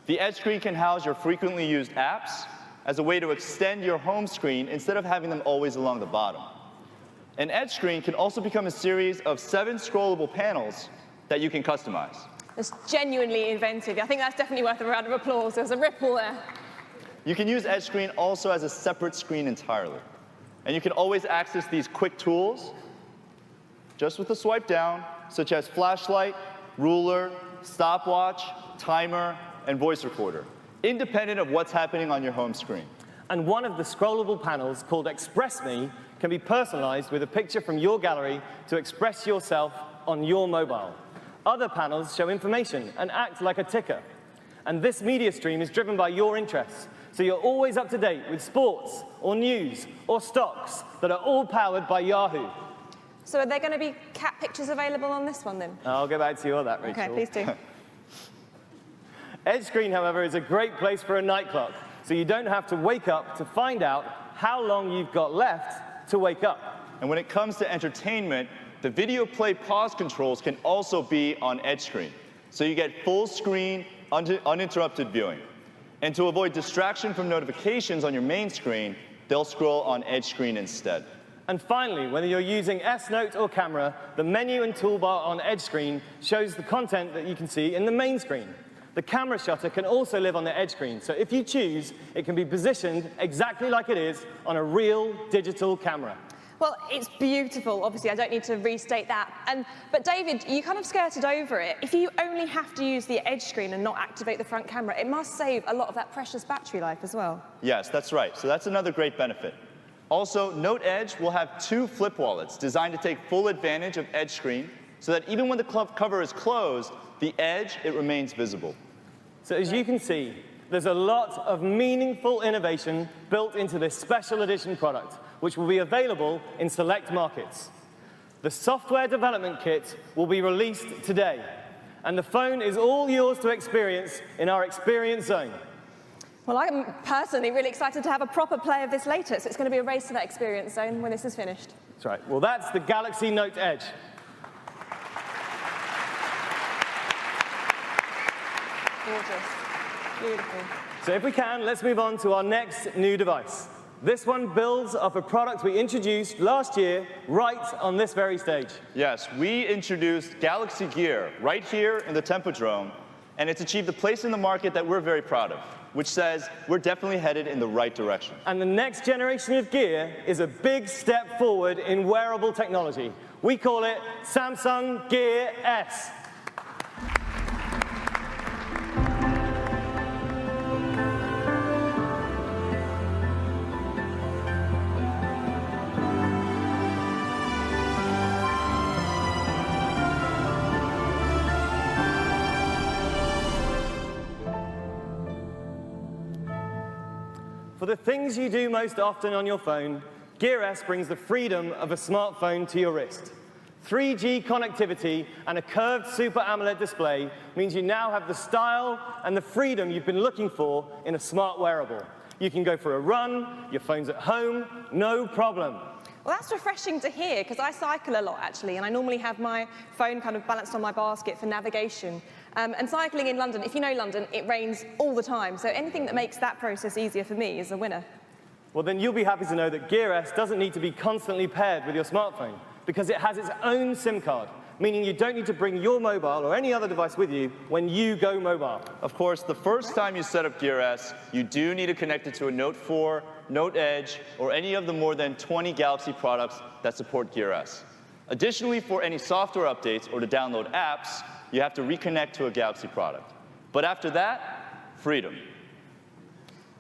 The Edge screen can house your frequently used apps as a way to extend your home screen instead of having them always along the bottom. An Edge screen can also become a series of 7 scrollable panels that you can customize. It's genuinely inventive. I think that's definitely worth a round of applause. There's a ripple there. You can use Edge Screen also as a separate screen entirely. And you can always access these quick tools just with a swipe down, such as flashlight, ruler, stopwatch, timer, and voice recorder, independent of what's happening on your home screen. And one of the scrollable panels, called Express Me, can be personalized with a picture from your gallery to express yourself on your mobile. Other panels show information and act like a ticker. And this media stream is driven by your interests. So you're always up to date with sports, or news, or stocks that are all powered by Yahoo. So are there going to be cat pictures available on this one, then? I'll get back to you on that, Rachel. OK, please do. Edge Screen, however, is a great place for a night clock, so you don't have to wake up to find out how long you've got left to wake up. And when it comes to entertainment, the video play pause controls can also be on Edge Screen. So you get full screen, uninterrupted viewing. And to avoid distraction from notifications on your main screen, they'll scroll on Edge Screen instead. And finally, whether you're using S-Note or camera, the menu and toolbar on Edge Screen shows the content that you can see in the main screen. The camera shutter can also live on the Edge Screen, so if you choose, it can be positioned exactly like it is on a real digital camera. Well, it's beautiful. Obviously, I don't need to restate that. But David, you kind of skirted over it. If you only have to use the Edge screen and not activate the front camera, it must save a lot of that precious battery life as well. Yes, that's right. So that's another great benefit. Also, Note Edge will have 2 flip wallets designed to take full advantage of Edge Screen so that even when the cover is closed, the edge, it remains visible. So as you can see, there's a lot of meaningful innovation built into this special edition product, which will be available in select markets. The software development kit will be released today, and the phone is all yours to experience in our Experience Zone. Well, I'm personally really excited to have a proper play of this later, so it's going to be a race to that Experience Zone when this is finished. That's right. Well, that's the Galaxy Note Edge. Gorgeous. Beautiful. So if we can, let's move on to our next new device. This one builds off a product we introduced last year right on this very stage. Yes, we introduced Galaxy Gear right here in the Tempodrome, and it's achieved a place in the market that we're very proud of, which says we're definitely headed in the right direction. And the next generation of Gear is a big step forward in wearable technology. We call it Samsung Gear S. For the things you do most often on your phone, Gear S brings the freedom of a smartphone to your wrist. 3G connectivity and a curved Super AMOLED display means you now have the style and the freedom you've been looking for in a smart wearable. You can go for a run, your phone's at home, no problem. Well, that's refreshing to hear, because I cycle a lot, actually, and I normally have my phone kind of balanced on my basket for navigation. And cycling in London, if you know London, it rains all the time, so anything that makes that process easier for me is a winner. Well, then you'll be happy to know that Gear S doesn't need to be constantly paired with your smartphone, because it has its own SIM card, meaning you don't need to bring your mobile or any other device with you when you go mobile. Of course, the first time you set up Gear S, you do need to connect it to a Note 4 Note Edge, or any of the more than 20 Galaxy products that support Gear S. Additionally, for any software updates or to download apps, you have to reconnect to a Galaxy product. But after that, freedom.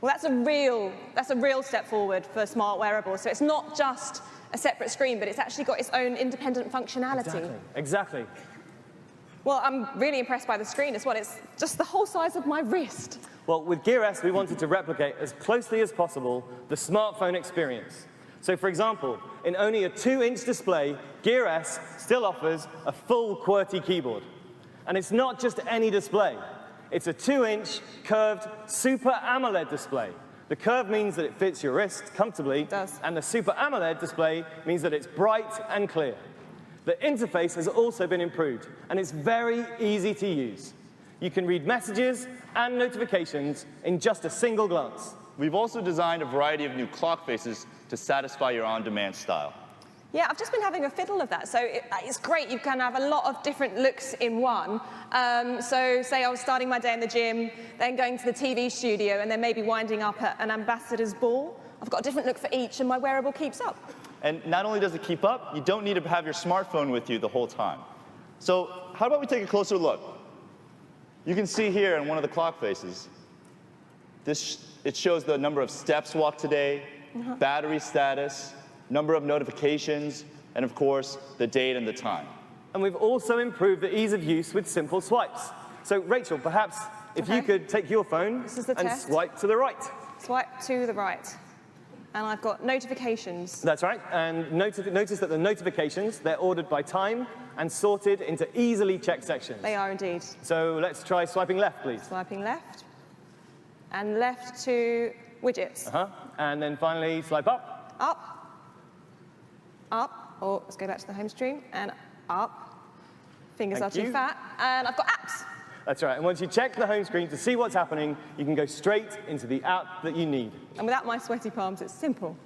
Well, that's a real step forward for smart wearables. So it's not just a separate screen, but it's actually got its own independent functionality. Exactly. Well, I'm really impressed by the screen as well. It's just the whole size of my wrist. Well, with Gear S, we wanted to replicate as closely as possible the smartphone experience. So, for example, in only a 2-inch display, Gear S still offers a full QWERTY keyboard. And it's not just any display. It's a 2-inch curved Super AMOLED display. The curve means that it fits your wrist comfortably. It does. And the Super AMOLED display means that it's bright and clear. The interface has also been improved, and it's very easy to use. You can read messages and notifications in just a single glance. We've also designed a variety of new clock faces to satisfy your on-demand style. Yeah, I've just been having a fiddle of that. So it's great. You can have a lot of different looks in one. So say I was starting my day in the gym, then going to the TV studio, and then maybe winding up at an ambassador's ball. I've got a different look for each, and my wearable keeps up. And not only does it keep up, you don't need to have your smartphone with you the whole time. So how about we take a closer look? You can see here in one of the clock faces, it shows the number of steps walked today, battery status, number of notifications, and of course, the date and the time. And we've also improved the ease of use with simple swipes. So Rachel, perhaps if you could take your phone and swipe to the right. Swipe to the right. And I've got notifications. That's right. And notice that the notifications, they're ordered by time and sorted into easily checked sections. They are indeed. So let's try swiping left, please. Swiping left. And left to widgets. And then finally, swipe up. Up. Up. Or let's go back to the home screen. And up. Fingers are too fat. And I've got apps. That's right. And once you check the home screen to see what's happening, you can go straight into the app that you need. And without my sweaty palms, it's simple.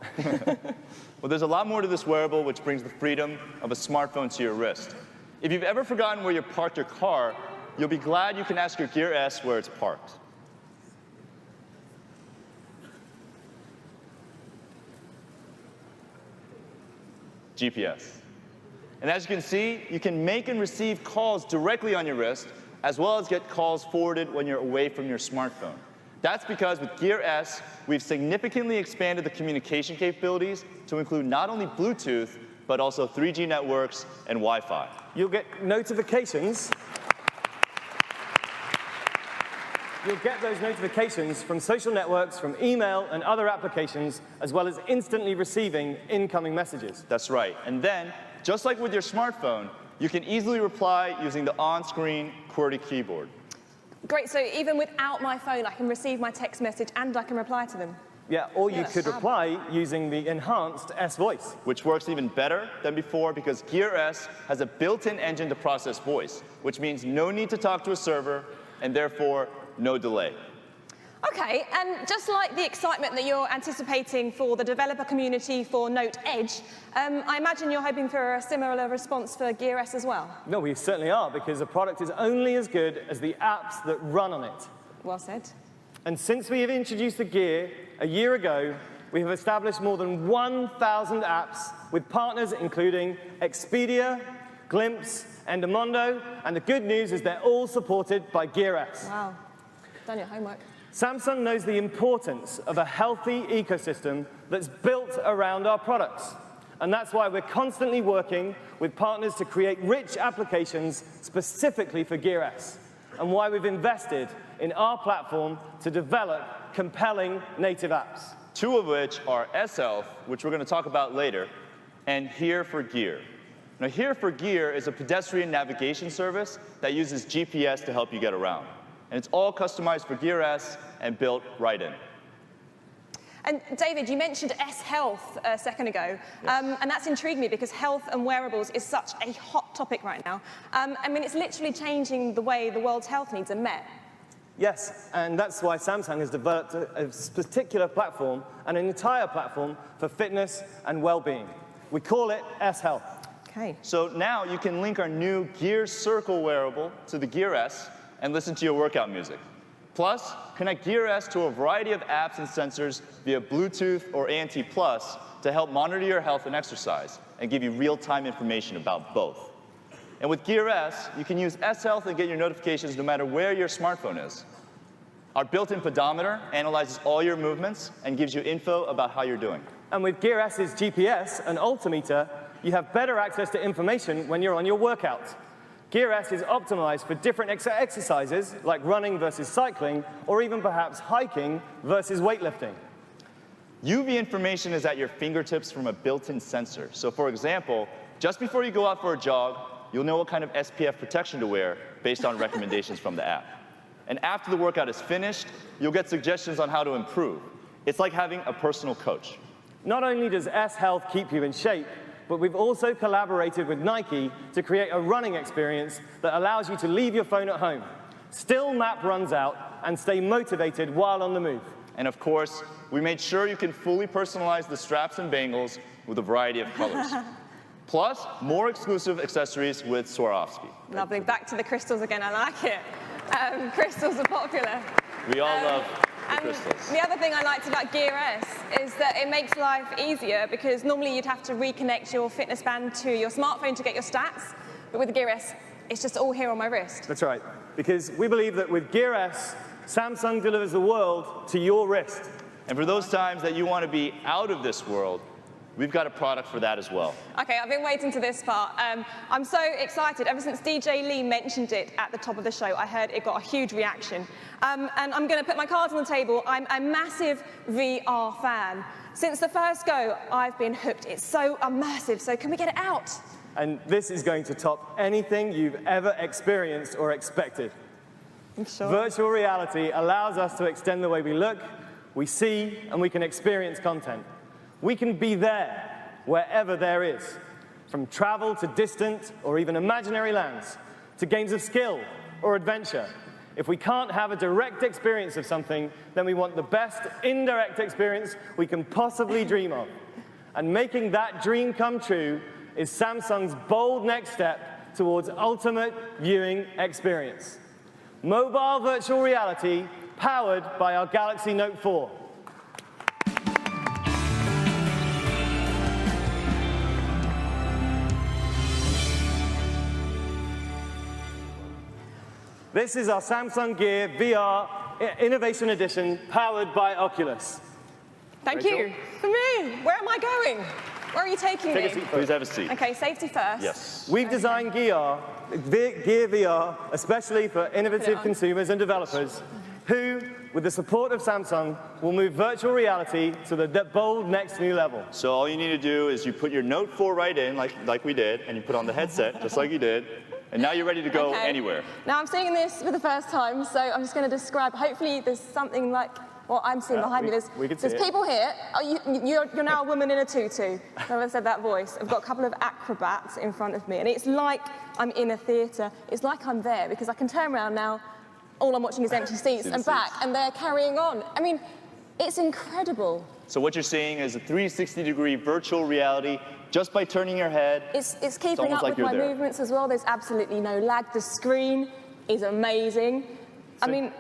Well, there's a lot more to this wearable, which brings the freedom of a smartphone to your wrist. If you've ever forgotten where you parked your car, you'll be glad you can ask your Gear S where it's parked. GPS. And as you can see, you can make and receive calls directly on your wrist, as well as get calls forwarded when you're away from your smartphone. That's because with Gear S, we've significantly expanded the communication capabilities to include not only Bluetooth, but also 3G networks and Wi-Fi. You'll get notifications. You'll get those notifications from social networks, from email and other applications, as well as instantly receiving incoming messages. That's right. And then, just like with your smartphone, you can easily reply using the on-screen QWERTY keyboard. Great, so even without my phone, I can receive my text message and I can reply to them. Yeah, or you could reply using the enhanced S voice. Which works even better than before because Gear S has a built-in engine to process voice, which means no need to talk to a server and therefore no delay. Okay, and just like the excitement that you're anticipating for the developer community for Note Edge, I imagine you're hoping for a similar response for Gear S as well? No, we certainly are, because the product is only as good as the apps that run on it. Well said. And since we have introduced the Gear a year ago, we have established more than 1,000 apps with partners including Expedia, Glimpse, Endomondo, and the good news is they're all supported by Gear S. Wow, done your homework. Samsung knows the importance of a healthy ecosystem that's built around our products. And that's why we're constantly working with partners to create rich applications specifically for Gear S, and why we've invested in our platform to develop compelling native apps. Two of which are S-Health, which we're going to talk about later, and Here for Gear. Now, Here for Gear is a pedestrian navigation service that uses GPS to help you get around. And it's all customized for Gear S and built right in. And David, you mentioned S-Health a second ago, Yes. and that's intrigued me because health and wearables is such a hot topic right now. I mean, it's literally changing the way the world's health needs are met. Yes, and that's why Samsung has developed a particular platform, and an entire platform for fitness and well-being. We call it S-Health. Okay. So now you can link our new Gear Circle wearable to the Gear S and listen to your workout music. Plus, connect Gear S to a variety of apps and sensors via Bluetooth or ANT+ to help monitor your health and exercise and give you real-time information about both. And with Gear S, you can use S Health and get your notifications no matter where your smartphone is. Our built-in pedometer analyzes all your movements and gives you info about how you're doing. And with Gear S's GPS and altimeter, you have better access to information when you're on your workout. Gear S is optimized for different exercises, like running versus cycling, or even perhaps hiking versus weightlifting. UV information is at your fingertips from a built-in sensor. So for example, just before you go out for a jog, you'll know what kind of SPF protection to wear based on recommendations from the app. And after the workout is finished, you'll get suggestions on how to improve. It's like having a personal coach. Not only does S Health keep you in shape, but we've also collaborated with Nike to create a running experience that allows you to leave your phone at home, still map runs out, and stay motivated while on the move. And of course, we made sure you can fully personalize the straps and bangles with a variety of colors. Plus, more exclusive accessories with Swarovski. Lovely. Back to the crystals again. I like it. Crystals are popular. We all love the crystals. The other thing I liked about Gear S is that it makes life easier, because normally you'd have to reconnect your fitness band to your smartphone to get your stats. But with the Gear S, it's just all here on my wrist. That's right. Because we believe that with Gear S, Samsung delivers the world to your wrist. And for those times that you want to be out of this world, we've got a product for that as well. Okay, I've been waiting to this part. I'm so excited. Ever since DJ Lee mentioned it at the top of the show, I heard it got a huge reaction. And I'm going to put my cards on the table. I'm a massive VR fan. Since the first go, I've been hooked. It's so immersive. So can we get it out? And this is going to top anything you've ever experienced or expected. I'm sure. Virtual reality allows us to extend the way we look, we see, and we can experience content. We can be there, wherever there is, from travel to distant or even imaginary lands, to games of skill or adventure. If we can't have a direct experience of something, then we want the best indirect experience we can possibly dream of. And making that dream come true is Samsung's bold next step towards ultimate viewing experience. Mobile virtual reality powered by our Galaxy Note 4. This is our Samsung Gear VR Innovation Edition powered by Oculus. Thank Rachel? you. For me, where am I going? Where are you taking me? Take a seat first. Please have a seat. Okay, safety first. Yes. We've designed Gear VR especially for innovative consumers and developers who, with the support of Samsung, will move virtual reality to the bold next new level. So all you need to do is you put your Note 4 right in, like we did, and you put on the headset, just like you did, and now you're ready to go anywhere. Now I'm seeing this for the first time, so I'm just going to describe. Hopefully there's something like what I'm seeing behind me. There's people here. Oh, you're now a woman in a tutu. Whoever said that voice. I've got a couple of acrobats in front of me, and it's like I'm in a theatre. It's like I'm there, because I can turn around now. All I'm watching is empty seats and back, and they're carrying on. I mean, it's incredible. So what you're seeing is a 360-degree virtual reality just by turning your head. It's keeping up with my movements as well. There's absolutely no lag. The screen is amazing. I mean,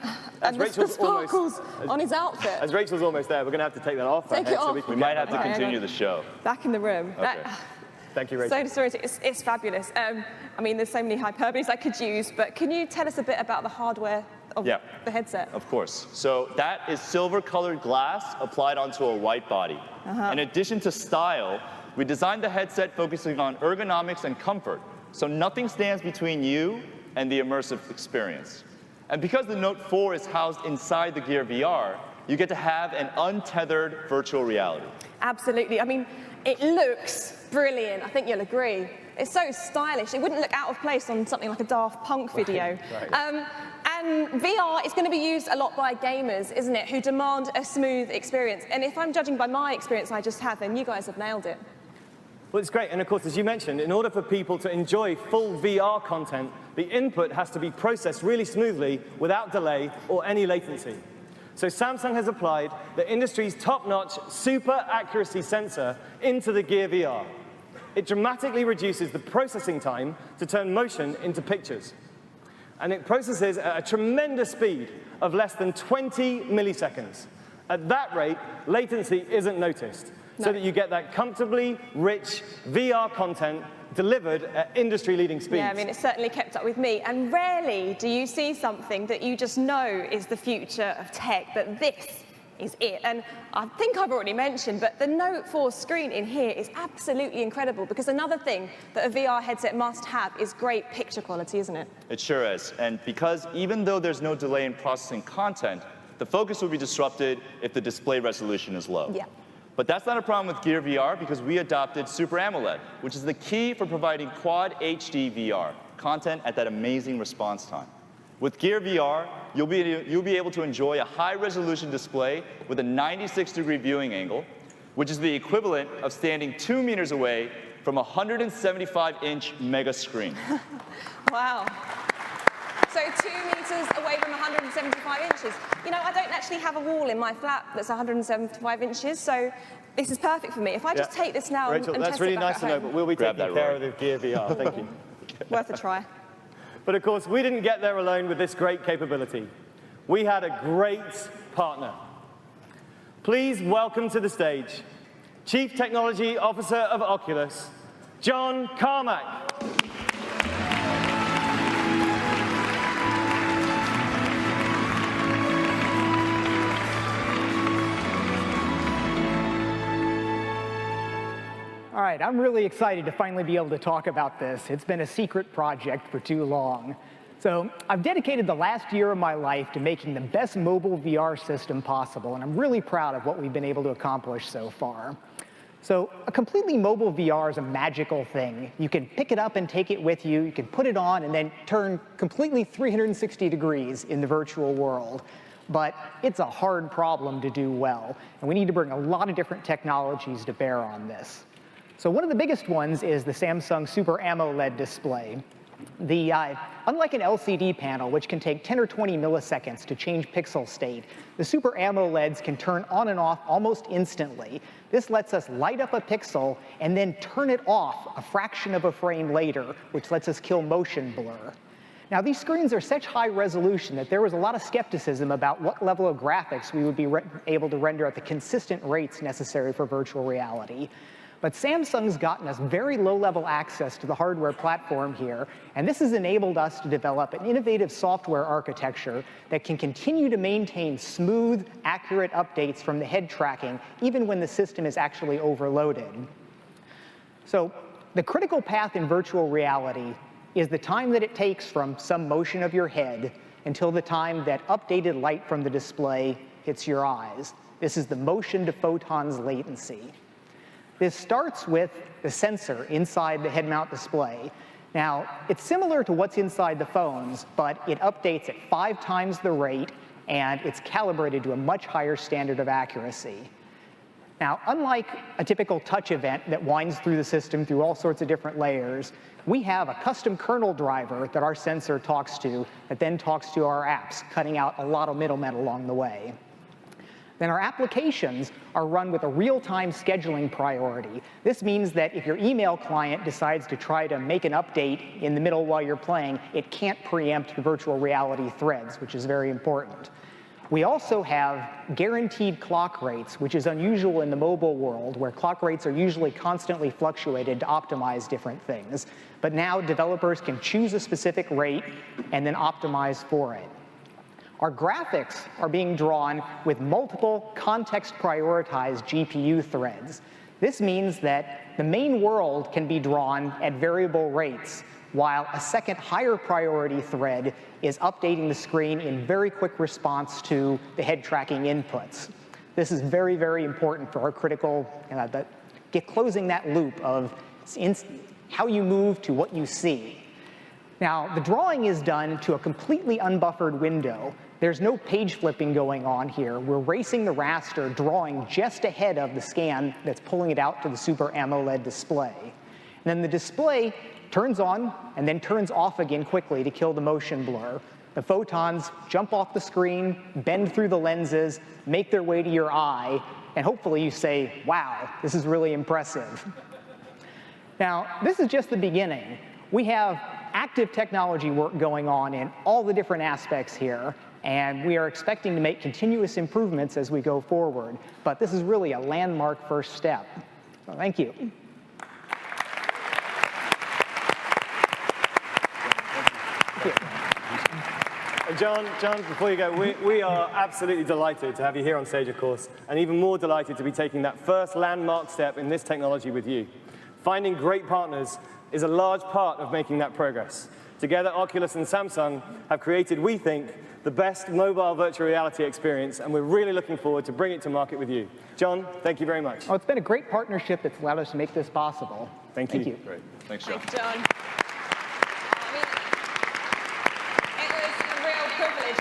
and the sparkles on his outfit. As Rachel's almost there, we're going to have to take that off. Take it off. We might have to continue the show. Back in the room. Okay. Thank you, Rachel. So it's fabulous. I mean, there's so many hyperboles I could use, but can you tell us a bit about the hardware of the headset? Of course. So that is silver-colored glass applied onto a white body. In addition to style, we designed the headset focusing on ergonomics and comfort, so nothing stands between you and the immersive experience. And because the Note 4 is housed inside the Gear VR, you get to have an untethered virtual reality. Absolutely. I mean, it looks brilliant. I think you'll agree. It's so stylish. It wouldn't look out of place on something like a Daft Punk video. Right. And VR is going to be used a lot by gamers, isn't it, who demand a smooth experience. And if I'm judging by my experience I just had, then you guys have nailed it. Well, it's great. And of course, as you mentioned, in order for people to enjoy full VR content, the input has to be processed really smoothly without delay or any latency. So Samsung has applied the industry's top-notch super accuracy sensor into the Gear VR. It dramatically reduces the processing time to turn motion into pictures. and it processes at a tremendous speed of less than 20 milliseconds. At that rate, latency isn't noticed, so that you get that comfortably rich VR content delivered at industry-leading speeds. Yeah, I mean, it's certainly kept up with me. And rarely do you see something that you just know is the future of tech, but this is it. And I think I've already mentioned, but the Note 4 screen in here is absolutely incredible, because another thing that a VR headset must have is great picture quality, isn't it? It sure is. And because even though there's no delay in processing content, the focus will be disrupted if the display resolution is low. Yeah. But that's not a problem with Gear VR, because we adopted Super AMOLED, which is the key for providing Quad HD VR content at that amazing response time. With Gear VR, you'll be able to enjoy a high-resolution display with a 96-degree viewing angle, which is the equivalent of standing 2 meters away from a 175-inch mega screen. Wow. So 2 meters away from 175 inches. You know, I don't actually have a wall in my flat that's 175 inches, so this is perfect for me. If I just take this now Rachel, and that's test really it back nice to at know, home. but we'll be Grab taking that, care Rory. of the Gear VR. Thank you. Worth a try. But of course, we didn't get there alone with this great capability. We had a great partner. Please welcome to the stage Chief Technology Officer of Oculus, John Carmack. All right, I'm really excited to finally be able to talk about this. It's been a secret project for too long. So I've dedicated the last year of my life to making the best mobile VR system possible, and I'm really proud of what we've been able to accomplish so far. So a completely mobile VR is a magical thing. You can pick it up and take it with you. You can put it on and then turn completely 360 degrees in the virtual world. But it's a hard problem to do well, and we need to bring a lot of different technologies to bear on this. So one of the biggest ones is the Samsung Super AMOLED display. Unlike an LCD panel, which can take 10 or 20 milliseconds to change pixel state, the Super AMOLEDs can turn on and off almost instantly. This lets us light up a pixel and then turn it off a fraction of a frame later, which lets us kill motion blur. Now, these screens are such high resolution that there was a lot of skepticism about what level of graphics we would be able to render at the consistent rates necessary for virtual reality. But Samsung's gotten us very low-level access to the hardware platform here, and this has enabled us to develop an innovative software architecture that can continue to maintain smooth, accurate updates from the head tracking, even when the system is actually overloaded. So the critical path in virtual reality is the time that it takes from some motion of your head until the time that updated light from the display hits your eyes. This is the motion to photons latency. This starts with the sensor inside the head-mount display. Now, it's similar to what's inside the phones, but it updates at 5 times the rate, and it's calibrated to a much higher standard of accuracy. Now, unlike a typical touch event that winds through the system through all sorts of different layers, we have a custom kernel driver that our sensor talks to that then talks to our apps, cutting out a lot of middlemen along the way. Then our applications are run with a real-time scheduling priority. This means that if your email client decides to try to make an update in the middle while you're playing, it can't preempt the virtual reality threads, which is very important. We also have guaranteed clock rates, which is unusual in the mobile world, where clock rates are usually constantly fluctuated to optimize different things. But now developers can choose a specific rate and then optimize for it. Our graphics are being drawn with multiple context-prioritized GPU threads. This means that the main world can be drawn at variable rates, while a second higher priority thread is updating the screen in very quick response to the head tracking inputs. This is very, very important for our critical, closing that loop of how you move to what you see. Now, the drawing is done to a completely unbuffered window. There's no page flipping going on here. We're racing the raster, drawing just ahead of the scan that's pulling it out to the Super AMOLED display. And then the display turns on and then turns off again quickly to kill the motion blur. The photons jump off the screen, bend through the lenses, make their way to your eye, and hopefully you say, wow, this is really impressive. Now, this is just the beginning. We have active technology work going on in all the different aspects here, and we are expecting to make continuous improvements as we go forward. But this is really a landmark first step. So thank you. John, before you go, we are absolutely delighted to have you here on stage, of course, and even more delighted to be taking that first landmark step in this technology with you. Finding great partners is a large part of making that progress. Together, Oculus and Samsung have created, we think, the best mobile virtual reality experience, and we're really looking forward to bringing it to market with you. John, thank you very much. Oh, it's been a great partnership that's allowed us to make this possible. Thank you. Great. Thanks, John. Thanks, John.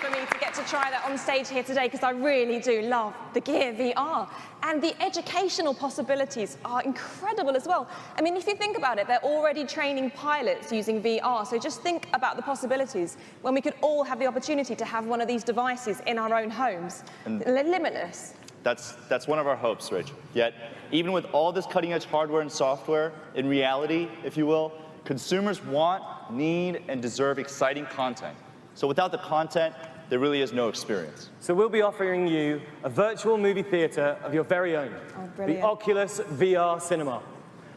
For me to get to try that on stage here today, because I really do love the Gear VR. And the educational possibilities are incredible as well. I mean, if you think about it, they're already training pilots using VR. So just think about the possibilities when we could all have the opportunity to have one of these devices in our own homes. And they're limitless. That's one of our hopes, Rachel. Yet, even with all this cutting-edge hardware and software, in reality, if you will, consumers want, need, and deserve exciting content. So without the content, there really is no experience. So we'll be offering you a virtual movie theater of your very own. The Oculus VR Cinema.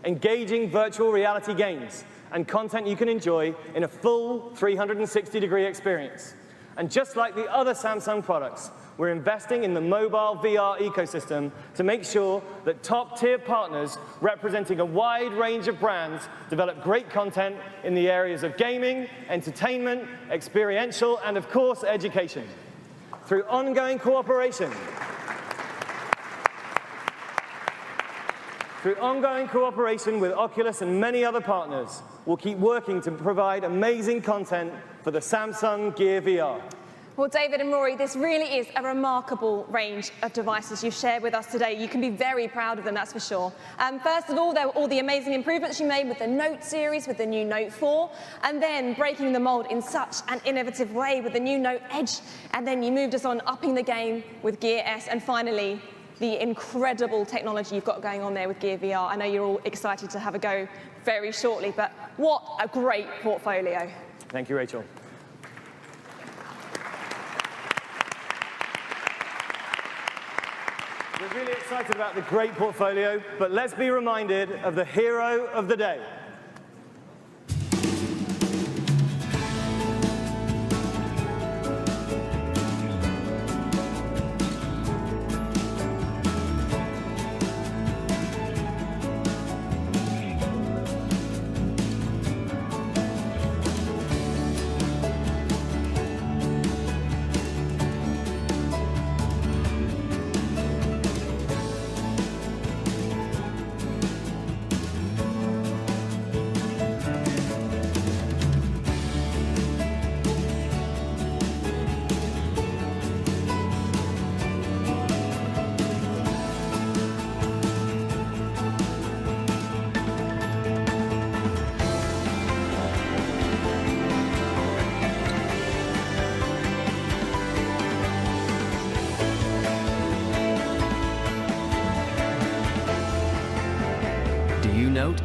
Engaging virtual reality games and content you can enjoy in a full 360-degree experience. And just like the other Samsung products, we're investing in the mobile VR ecosystem to make sure that top-tier partners representing a wide range of brands develop great content in the areas of gaming, entertainment, experiential, and of course, education. Through ongoing cooperation, with Oculus and many other partners, we'll keep working to provide amazing content for the Samsung Gear VR. Well, David and Rory, this really is a remarkable range of devices you've shared with us today. You can be very proud of them, that's for sure. First of all, there were all the amazing improvements you made with the Note series, with the new Note 4, and then breaking the mold in such an innovative way with the new Note Edge, and then you moved us on upping the game with Gear S, and finally, the incredible technology you've got going on there with Gear VR. I know you're all excited to have a go very shortly, but what a great portfolio. Thank you, Rachel. We're really excited about the great portfolio, but let's be reminded of the hero of the day. Note,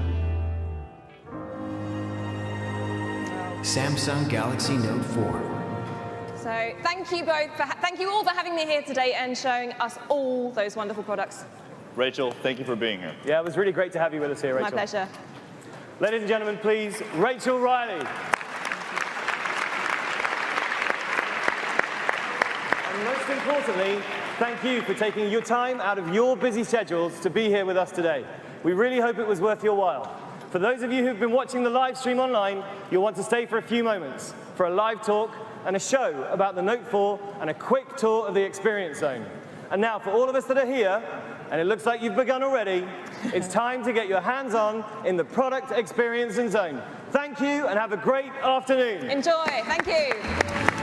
Samsung Galaxy Note 4. So thank you all for having me here today and showing us all those wonderful products. Rachel, thank you for being here. Yeah, it was really great to have you with us here, Rachel. My pleasure. Ladies and gentlemen, please, Rachel Riley. And most importantly, thank you for taking your time out of your busy schedules to be here with us today. We really hope it was worth your while. For those of you who've been watching the live stream online, you'll want to stay for a few moments for a live talk and a show about the Note 4 and a quick tour of the Experience Zone. And now, for all of us that are here, and it looks like you've begun already, it's time to get your hands on in the Product Experience Zone. Thank you, and have a great afternoon. Enjoy. Thank you.